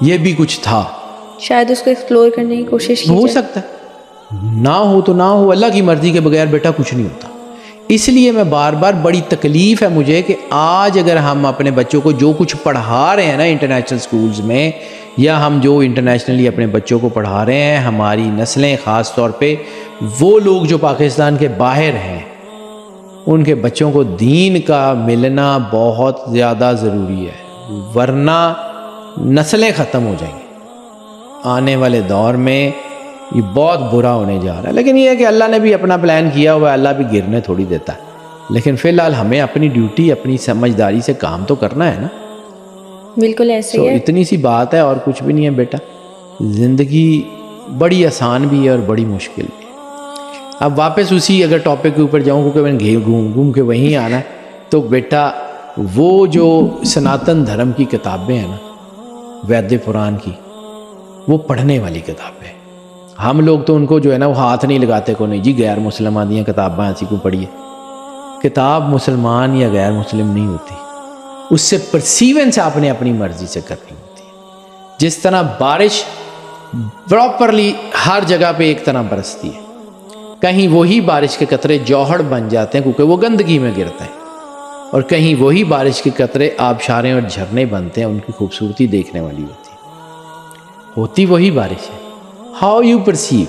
یہ بھی کچھ تھا، شاید اس کو ایکسپلور کرنے کی کوشش کی ہو جائے. سکتا ہے نہ ہو تو نہ ہو، اللہ کی مرضی کے بغیر بیٹا کچھ نہیں ہوتا. اس لیے میں بار بار بڑی تکلیف ہے مجھے کہ آج اگر ہم اپنے بچوں کو جو کچھ پڑھا رہے ہیں نا انٹرنیشنل سکولز میں، یا ہم جو انٹرنیشنلی اپنے بچوں کو پڑھا رہے ہیں، ہماری نسلیں خاص طور پہ وہ لوگ جو پاکستان کے باہر ہیں، ان کے بچوں کو دین کا ملنا بہت زیادہ ضروری ہے، ورنہ نسلیں ختم ہو جائیں گی. آنے والے دور میں یہ بہت برا ہونے جا رہا ہے. لیکن یہ ہے کہ اللہ نے بھی اپنا پلان کیا ہوا ہے، اللہ بھی گرنے تھوڑی دیتا ہے، لیکن فی الحال ہمیں اپنی ڈیوٹی اپنی سمجھداری سے کام تو کرنا ہے نا. بالکل ایسے ہی ہے. اتنی سی بات ہے اور کچھ بھی نہیں ہے بیٹا. زندگی بڑی آسان بھی ہے اور بڑی مشکل بھی ہے. اب واپس اسی اگر ٹاپک کے اوپر جاؤں کیونکہ میں نے گھوم کے وہیں آنا ہے، تو بیٹا وہ جو سناتن دھرم کی کتابیں ہیں نا، ویدیہ پران کی، وہ پڑھنے والی کتابیں. ہم لوگ تو ان کو جو ہے نا وہ ہاتھ نہیں لگاتے کو نہیں جی غیر مسلمان دیاں کتاباں ایسی کو پڑھیے. کتاب مسلمان یا غیر مسلم نہیں ہوتی، اس سے پرسیونس آپ نے اپنی مرضی سے کرنی ہوتی ہے. جس طرح بارش پراپرلی ہر جگہ پہ ایک طرح برستی ہے، کہیں وہی بارش کے قطرے جوہر بن جاتے ہیں کیونکہ وہ گندگی میں گرتے ہیں، اور کہیں وہی بارش کے قطرے آبشاریں اور جھرنے بنتے ہیں، ان کی خوبصورتی دیکھنے والی ہوتی وہی بارش ہے. How you perceive.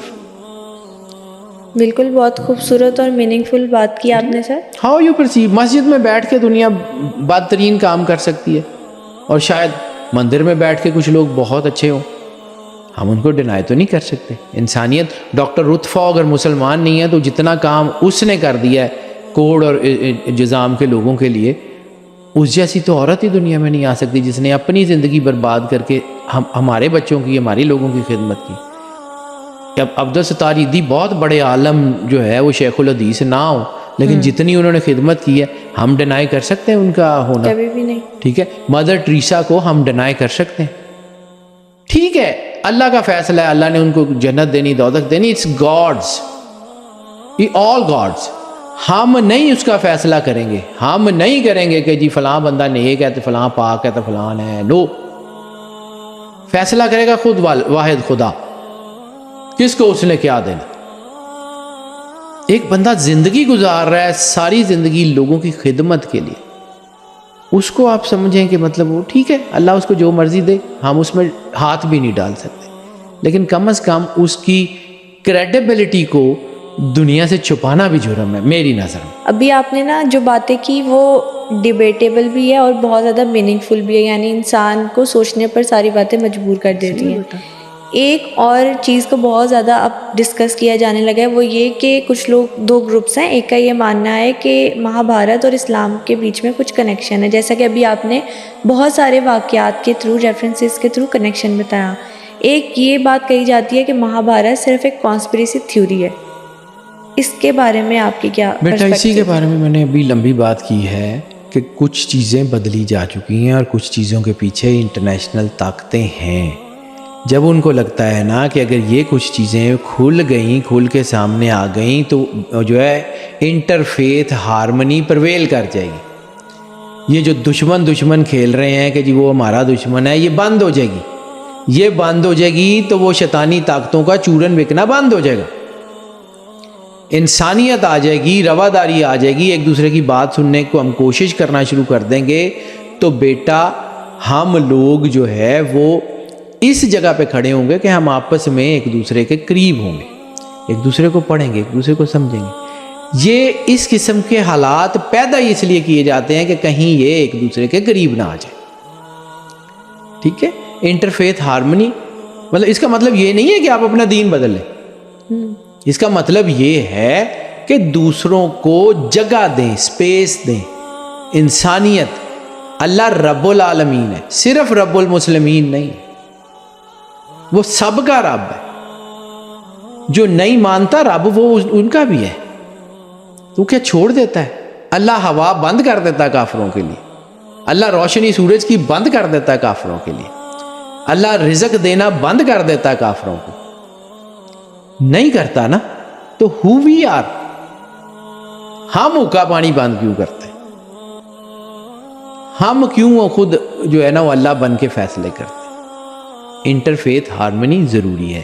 بالکل بہت خوبصورت اور میننگ فل بات کی آپ نے سر. How you perceive. مسجد میں بیٹھ کے دنیا بدترین کام کر سکتی ہے اور شاید مندر میں بیٹھ کے کچھ لوگ بہت اچھے ہوں. ہم ان کو ڈینائی تو نہیں کر سکتے. انسانیت, ڈاکٹر رتفا اگر مسلمان نہیں ہے تو جتنا کام اس نے کر دیا ہے کوڑ اور انتظام کے لوگوں کے لیے, اس جیسی تو عورت ہی دنیا میں نہیں آ سکتی جس نے اپنی زندگی برباد کر کے ہمارے بچوں کی, ہماری لوگوں کی خدمت کی. اب عبدالستار ایدھی بہت بڑے عالم جو ہے وہ شیخ الحدیث نہ ہو, لیکن جتنی انہوں نے خدمت کی ہے ہم ڈینائی کر سکتے ہیں ان کا ہونا؟ کبھی بھی نہیں. ٹھیک ہے, مدر ٹریسا کو ہم ڈینائی کر سکتے ہیں؟ ٹھیک ہے, اللہ کا فیصلہ ہے, اللہ نے ان کو جنت دینی, دوزخ دینی, اٹس گاڈز, آل گاڈز. ہم نہیں اس کا فیصلہ کریں گے. ہم نہیں کریں گے کہ جی فلاں بندہ نیک ہے تو فلاں پاک ہے تو فلاں ہے. نو, فیصلہ کرے گا خود واحد خدا. کس کو اس نے کیا دینا؟ ایک بندہ زندگی گزار رہا ہے ساری زندگی لوگوں کی خدمت کے لیے, اس کو آپ سمجھیں کہ مطلب وہ ٹھیک ہے اللہ اس کو جو مرضی دے, ہم اس میں ہاتھ بھی نہیں ڈال سکتے, لیکن کم از کم اس کی کریڈیبلٹی کو دنیا سے چھپانا بھی جرم ہے میری نظر میں. ابھی آپ نے نا جو باتیں کی وہ ڈیبیٹیبل بھی ہے اور بہت زیادہ میننگ فل بھی ہے, یعنی انسان کو سوچنے پر ساری باتیں مجبور کر دیتی ہیں. ایک اور چیز کو بہت زیادہ اب ڈسکس کیا جانے لگا ہے, وہ یہ کہ کچھ لوگ, دو گروپس ہیں, ایک کا یہ ماننا ہے کہ مہابھارت اور اسلام کے بیچ میں کچھ کنیکشن ہے, جیسا کہ ابھی آپ نے بہت سارے واقعات کے تھرو, ریفرنسز کے تھرو کنیکشن بتایا. ایک یہ بات کہی جاتی ہے کہ مہابھارت صرف ایک کانسپریسی تھیوری ہے. اس کے بارے میں آپ کی کیا بیٹا؟ اسی perspective کے بارے میں نے ابھی لمبی بات کی ہے کہ کچھ چیزیں بدلی جا چکی ہیں اور کچھ چیزوں کے پیچھے انٹرنیشنل طاقتیں ہیں. جب ان کو لگتا ہے نا کہ اگر یہ کچھ چیزیں کھل گئیں, کھل کے سامنے آ گئیں تو جو ہے انٹرفیتھ ہارمنی پرویل کر جائے گی. یہ جو دشمن کھیل رہے ہیں کہ جی وہ ہمارا دشمن ہے, یہ بند ہو جائے گی. یہ بند ہو جائے گی تو وہ شیطانی طاقتوں کا چورن بکنا بند ہو جائے گا. انسانیت آ جائے گی, رواداری آ جائے گی, ایک دوسرے کی بات سننے کو ہم کوشش کرنا شروع کر دیں گے. تو بیٹا ہم لوگ جو ہے وہ اس جگہ پہ کھڑے ہوں گے کہ ہم آپس میں ایک دوسرے کے قریب ہوں گے, ایک دوسرے کو پڑھیں گے, ایک دوسرے کو سمجھیں گے. یہ اس قسم کے حالات پیدا اس لیے کیے جاتے ہیں کہ کہیں یہ ایک دوسرے کے قریب نہ آ جائے. ٹھیک ہے, انٹرفیتھ ہارمنی مطلب اس کا مطلب یہ نہیں ہے کہ آپ اپنا دین بدل لیں. اس کا مطلب یہ ہے کہ دوسروں کو جگہ دیں, اسپیس دیں. انسانیت, اللہ رب العالمین ہے, صرف رب المسلمین نہیں, وہ سب کا رب ہے. جو نہیں مانتا رب وہ ان کا بھی ہے. تو کیا چھوڑ دیتا ہے؟ اللہ ہوا بند کر دیتا ہے کافروں کے لیے, اللہ روشنی سورج کی بند کر دیتا ہے کافروں کے لیے, اللہ رزق دینا بند کر دیتا ہے کافروں کو. نہیں کرتا نا, تو who we are, ہم حکا پانی بند کیوں کرتے ہیں؟ ہم کیوں خود جو ہے نا وہ اللہ بن کے فیصلے کرتے ہیں؟ انٹرفیتھ ہارمنی ضروری ہے.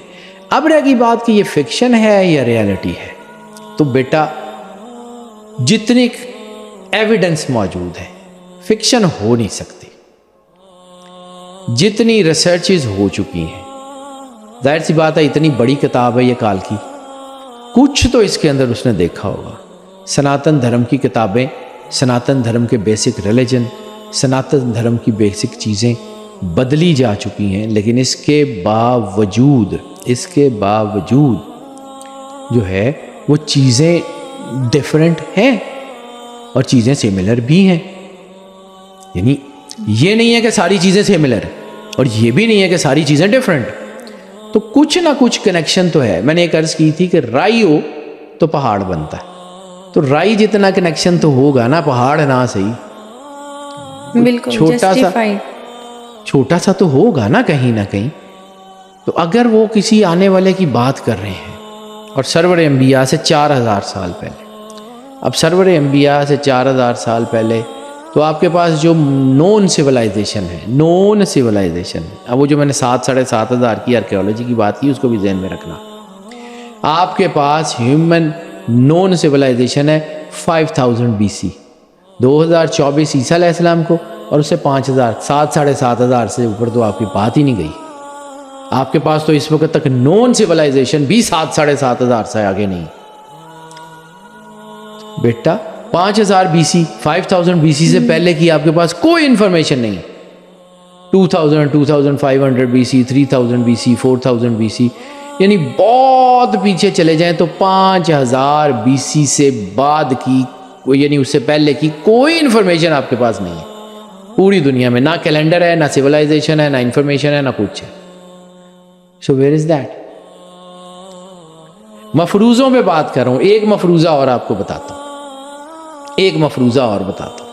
اب رہ گئی بات کہ یہ فکشن ہے یا ریالٹی ہے. تو بیٹا جتنی ایویڈنس موجود ہے فکشن ہو نہیں سکتی. جتنی ریسرچز ہو چکی ہیں, ظاہر سی بات ہے اتنی بڑی کتاب ہے یہ کال کی, کچھ تو اس کے اندر اس نے دیکھا ہوگا. سناتن دھرم کی کتابیں, سناتن دھرم کے بیسک ریلیجن, سناتن دھرم کی بیسک چیزیں بدلی جا چکی ہیں, لیکن اس کے باوجود جو ہے وہ چیزیں ڈیفرنٹ ہیں اور چیزیں سملر بھی ہیں. یعنی یہ نہیں ہے کہ ساری چیزیں سملر اور یہ بھی نہیں ہے کہ ساری چیزیں ڈیفرنٹ. تو کچھ نہ کچھ کنیکشن تو ہے. میں نے ایک عرض کی تھی کہ رائی ہو تو پہاڑ بنتا ہے, تو رائی جتنا کنیکشن تو ہوگا نا, پہاڑ نہ صحیح, بالکل چھوٹا سا تو ہوگا نا کہیں نہ کہیں. تو اگر وہ کسی آنے والے کی بات کر رہے ہیں اور سرور انبیاء سے 4000 سال پہلے, اب سرور انبیاء سے 4000 سال پہلے تو آپ کے پاس جو نون سویلائزیشن ہے, اب وہ جو میں نے 7,500 کی آرکیالوجی کی بات کی اس کو بھی ذہن میں رکھنا. آپ کے پاس ہیومن نون سویلائزیشن ہے 5000 BC, 2024 عیسیٰ علیہ السلام کو, اور اس سے 5000 7,500 سے اوپر تو آپ کی بات ہی نہیں گئی. آپ کے پاس تو اس وقت تک نون سویلائزیشن بھی 7,500 سے آگے نہیں. بیٹا 5000 BC 5000 BC سے پہلے کی آپ کے پاس کوئی انفارمیشن نہیں ہے. 2000 2500 BC 3000 BC 4000 BC یعنی بہت پیچھے چلے جائیں تو 5000 BC سے بعد کی یعنی اس سے پہلے کی کوئی انفارمیشن آپ کے پاس نہیں ہے پوری دنیا میں. نہ کیلنڈر ہے، نہ سویلائزیشن ہے، نہ انفارمیشن ہے، نہ کچھ ہے. سو ویئر از دیٹ؟ مفروضوں پہ بات کر رہا ہوں. ایک مفروضہ اور آپ کو بتاتا ہوں، ایک مفروضہ اور بتاتا ہوں.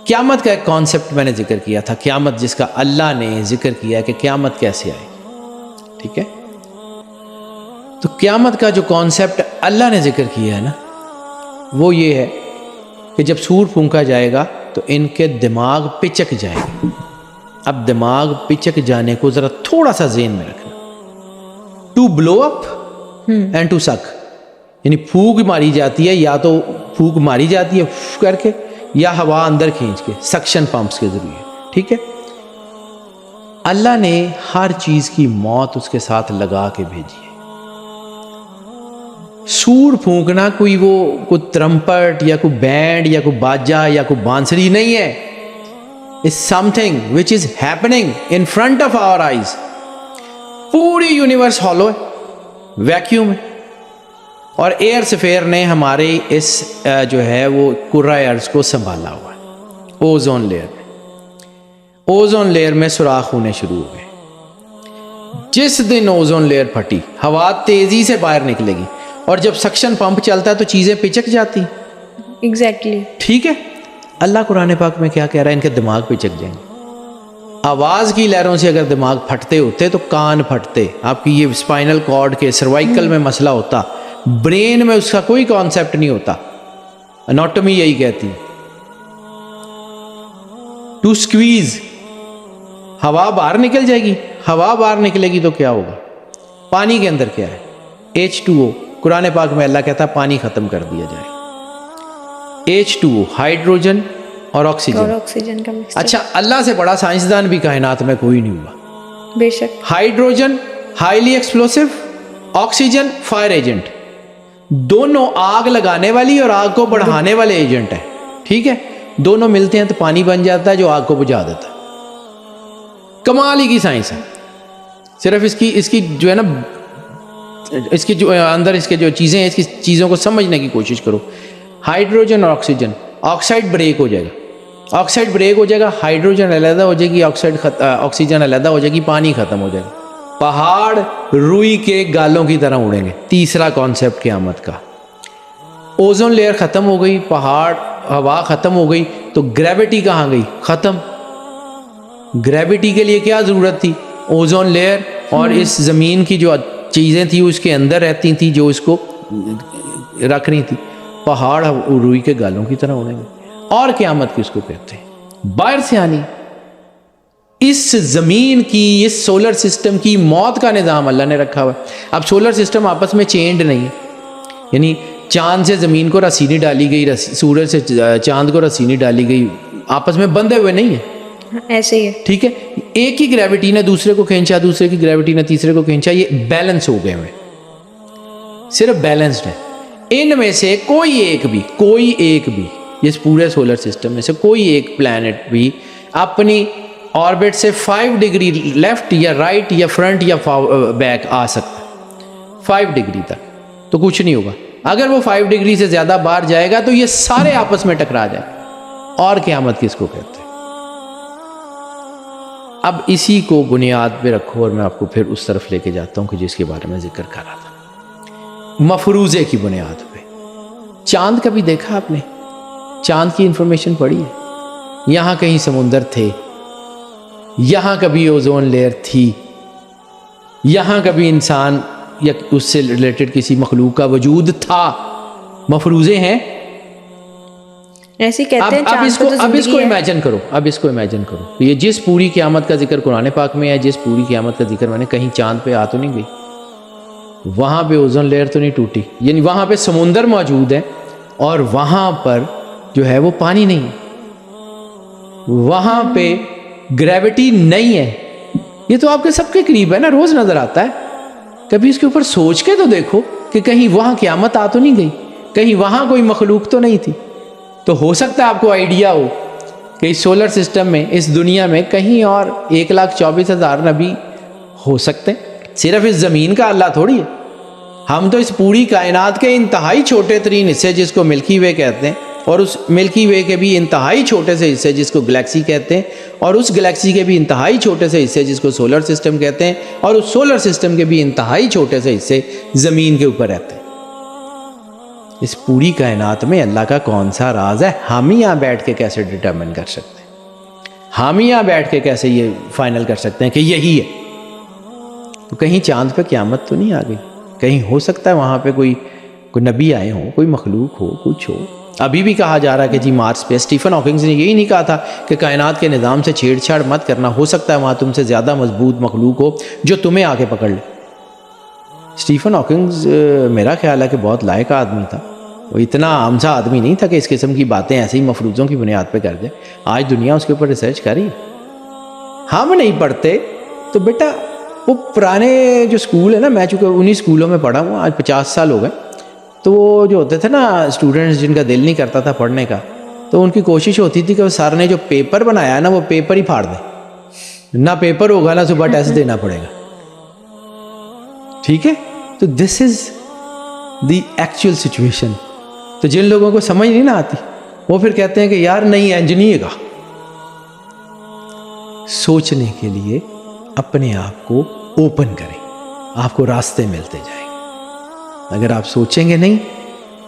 قیامت کا ایک کانسیپٹ میں نے ذکر کیا تھا، قیامت جس کا اللہ نے ذکر کیا کہ قیامت کیسے آئے گی. ٹھیک ہے، تو قیامت کا جو کانسیپٹ اللہ نے ذکر کیا ہے نا، وہ یہ ہے کہ جب سور پھونکا جائے گا تو ان کے دماغ پچک جائے گا. اب دماغ پچک جانے کو ذرا تھوڑا سا ذہن میں رکھنا. To blow up and to suck, یعنی پھونک ماری جاتی ہے، یا تو پھونک ماری جاتی ہے کر کے، یا ہوا اندر کھینچ کے سکشن پمپس کے ذریعے. ٹھیک ہے، اللہ نے ہر چیز کی موت اس کے ساتھ لگا کے بھیجی ہے. سور پھونکنا کوئی ترمپٹ یا کوئی بینڈ یا کوئی باجا یا کوئی بانسری نہیں ہے. It's something which is happening in front of our eyes. پوری یونیورس ہالو ہے، ویکیوم ہے، اور ایئر سفیر نے ہمارے اس جو ہے وہ کرۂ ارض کو سنبھالا ہوا ہے. اوزون لیئر میں، اوزون لیئر میں سوراخ ہونے شروع ہو گئے. جس دن اوزون لیئر پھٹی، ہوا تیزی سے باہر نکلے گی، اور جب سکشن پمپ چلتا ہے تو چیزیں پچک جاتی. ایگزیکٹلی. ٹھیک ہے، اللہ قرآن پاک میں کیا کہہ رہا ہے؟ ان کے دماغ پچک جائیں گے. آواز کی لہروں سے اگر دماغ پھٹتے ہوتے تو کان پھٹتے. آپ کی یہ اسپائنل کارڈ کے سروائکل میں مسئلہ ہوتا، برین میں اس کا کوئی کانسیپٹ نہیں ہوتا. اناٹمی یہی کہتی. ٹو سکویز، ہوا باہر نکل جائے گی. ہوا باہر نکلے گی تو کیا ہوگا؟ پانی کے اندر کیا ہے؟ H2O. قرآن پاک میں اللہ کہتا ہے پانی ختم کر دیا جائے. H2O ہائیڈروجن اور آکسیجن کا مکسچر. اچھا، اللہ سے بڑا سائنسدان بھی کائنات میں کوئی نہیں ہوا. بے شک. Hydrogen highly explosive, oxygen fire agent, دونوں آگ لگانے والی اور آگ کو بڑھانے والے ایجنٹ ہیں. ٹھیک ہے، دونوں ملتے ہیں تو پانی بن جاتا ہے جو آگ کو بجھا دیتا ہے. کمال ہی کی سائنس ہے. صرف اس کی جو ہے نا، اس کی جو اندر اس کے جو چیزیں ہیں، اس کی چیزوں کو سمجھنے کی کوشش کرو. ہائیڈروجن اور آکسیجن، آکسائڈ بریک ہو جائے گا، آکسائڈ بریک ہو جائے گا، ہائیڈروجن علیحدہ ہو جائے گی، آکسیجن علیحدہ ہو جائے گی، پانی ختم ہو جائے گا. پہاڑ روئی کے گالوں کی طرح اڑیں گے. تیسرا کانسیپٹ قیامت کا. اوزون لیئر ختم ہو گئی، پہاڑ، ہوا ختم ہو گئی، تو گریوٹی کہاں گئی؟ ختم. گریوٹی کے لیے کیا ضرورت تھی؟ اوزون لیئر اور اس زمین کی جو چیزیں تھیں اس کے اندر رہتی تھیں جو اس کو رکھ رہی تھی. پہاڑ روئی کے گالوں کی طرح اڑیں گے. اور قیامت کس کو کہتے ہیں؟ باہر سے آنی. اس زمین کی، اس سولر سسٹم کی موت کا نظام اللہ نے رکھا ہوا ہے. اب سولر سسٹم آپس میں چینڈ نہیں ہے، یعنی چاند سے زمین کو رسی نہیں ڈالی گئی، سورج سے چاند کو رسی نہیں ڈالی گئی، آپس میں بندھے ہوئے نہیں ہیں. ایسے ہی ہے. ٹھیک ہے، ایک ہی گریوٹی نے دوسرے کو کھینچا، دوسرے کی گریوٹی نے تیسرے کو کھینچا. یہ بیلنس ہو گئے ہوئے، صرف بیلنسڈ ہے. ان میں سے کوئی ایک بھی اس پورے سولر سسٹم میں سے کوئی ایک پلانٹ بھی اپنی آربٹ سے 5 ڈگری لیفٹ یا رائٹ یا فرنٹ یا بیک آ سکتا. 5 ڈگری تک تو کچھ نہیں ہوگا. اگر وہ 5 ڈگری سے زیادہ باہر جائے گا تو یہ سارے آپس میں ٹکرا جائیں. اور قیامت کس کو کہتے ہیں؟ اب اسی کو بنیاد پہ رکھو اور میں آپ کو پھر اس طرف لے کے جاتا ہوں کہ جس کے بارے میں ذکر کر رہا تھا. مفروضے کی بنیاد پہ. چاند کبھی دیکھا آپ نے؟ چاند کی انفارمیشن پڑھی ہے؟ یہاں کہیں سمندر تھے، یہاں کبھی اوزون لیئر تھی، یہاں کبھی انسان یا اس سے ریلیٹڈ کسی مخلوق کا وجود تھا. مفروضے ہیں. ایسے کہتے ہیں. اب اس کو امیجن کرو. یہ جس پوری قیامت کا ذکر قرآن پاک میں ہے، جس پوری قیامت کا ذکر میں نے کہیں چاند پہ آ تو نہیں گئی، وہاں پہ اوزون لیئر تو نہیں ٹوٹی، یعنی وہاں پہ سمندر موجود ہے اور وہاں پر جو ہے وہ پانی نہیں ہے، وہاں پہ گریوٹی نہیں ہے. یہ تو آپ کے سب کے قریب ہے نا، روز نظر آتا ہے. کبھی اس کے اوپر سوچ کے تو دیکھو کہ کہیں وہاں قیامت آ تو نہیں گئی، کہیں وہاں کوئی مخلوق تو نہیں تھی؟ تو ہو سکتا ہے آپ کو آئیڈیا ہو کہ اس سولر سسٹم میں، اس دنیا میں کہیں اور 1,24,000 نبی ہو سکتے ہیں، صرف اس زمین کا اللہ تھوڑی ہے۔ ہم تو اس پوری کائنات کے انتہائی چھوٹے ترین حصے جس کو ملکی وے کہتے ہیں، اور اس ملکی وے کے بھی انتہائی چھوٹے سے حصے جس کو گلیکسی کہتے ہیں، اور اس گلیکسی کے بھی انتہائی چھوٹے سے حصے جس کو سولر سسٹم کہتے ہیں، اور اس سولر سسٹم کے بھی انتہائی چھوٹے سے حصے زمین کے اوپر رہتے ہیں۔ اس پوری کائنات میں اللہ کا کون سا راز ہے، ہم ہی یہاں بیٹھ کے کیسے ڈٹرمن کر سکتے ہیں؟ ہم ہی یہاں بیٹھ کے کیسے یہ فائنل کر سکتے ہیں کہ یہی ہے؟ تو کہیں چاند پہ قیامت تو نہیں آ گئی؟ کہیں ہو سکتا ہے وہاں پہ کوئی نبی آئے ہوں، کوئی مخلوق ہو، کچھ ہو۔ ابھی بھی کہا جا رہا ہے کہ جی مارس پہ، اسٹیفن ہاکنگز نے یہی نہیں کہا تھا کہ کائنات کے نظام سے چھیڑ چھاڑ مت کرنا، ہو سکتا ہے وہاں تم سے زیادہ مضبوط مخلوق ہو جو تمہیں آ کے پکڑ لے۔ اسٹیفن ہاکنگز میرا خیال ہے کہ بہت لائق آدمی تھا، وہ اتنا عام سا آدمی نہیں تھا کہ اس قسم کی باتیں ایسے ہی مفروضوں کی بنیاد پہ کر دے۔ آج دنیا اس کے اوپر ریسرچ کر رہی ہے۔ ہم نہیں پڑھتے تو بیٹا وہ پرانے جو سکول ہے نا، میں چونکہ انہی سکولوں میں پڑھا ہوں، آج 50 سال ہو گئے، تو وہ جو ہوتے تھے نا اسٹوڈنٹس جن کا دل نہیں کرتا تھا پڑھنے کا، تو ان کی کوشش ہوتی تھی کہ وہ سر نے جو پیپر بنایا ہے نا وہ پیپر ہی پھاڑ دیں، نہ پیپر ہوگا نہ صبح ٹیسٹ دینا پڑے گا۔ ٹھیک ہے، تو دس از دی ایکچوئل سچویشن۔ تو جن لوگوں کو سمجھ نہیں نہ آتی وہ پھر کہتے ہیں کہ یار نہیں انجینئر گا۔ سوچنے کے لیے اپنے آپ کو اوپن کریں، آپ کو راستے ملتے جائیں گے۔ اگر آپ سوچیں گے نہیں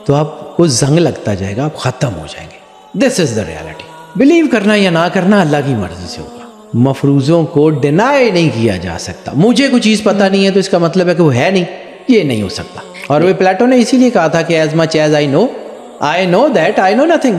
تو آپ کو زنگ لگتا جائے گا، آپ ختم ہو جائیں گے۔ دس از دا ریالٹی۔ بلیو کرنا یا نہ کرنا اللہ کی مرضی سے ہوگا۔ مفروضوں کو ڈینائی نہیں کیا جا سکتا۔ مجھے کوئی چیز پتہ نہیں ہے تو اس کا مطلب ہے کہ وہ ہے نہیں، یہ نہیں ہو سکتا۔ اور وہ پلیٹو نے اسی لیے کہا تھا کہ as much as I know that I know nothing,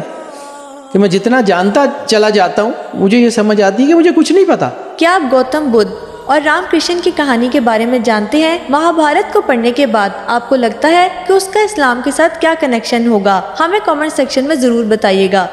کہ میں جتنا جانتا چلا جاتا ہوں مجھے یہ سمجھ آتی ہے کہ مجھے کچھ نہیں پتا۔ کیا آپ گوتم بدھ اور رام کرشن کی کہانی کے بارے میں جانتے ہیں؟ مہابھارت کو پڑھنے کے بعد آپ کو لگتا ہے کہ اس کا اسلام کے ساتھ کیا کنیکشن ہوگا؟ ہمیں کامنٹ سیکشن میں ضرور بتائیے گا۔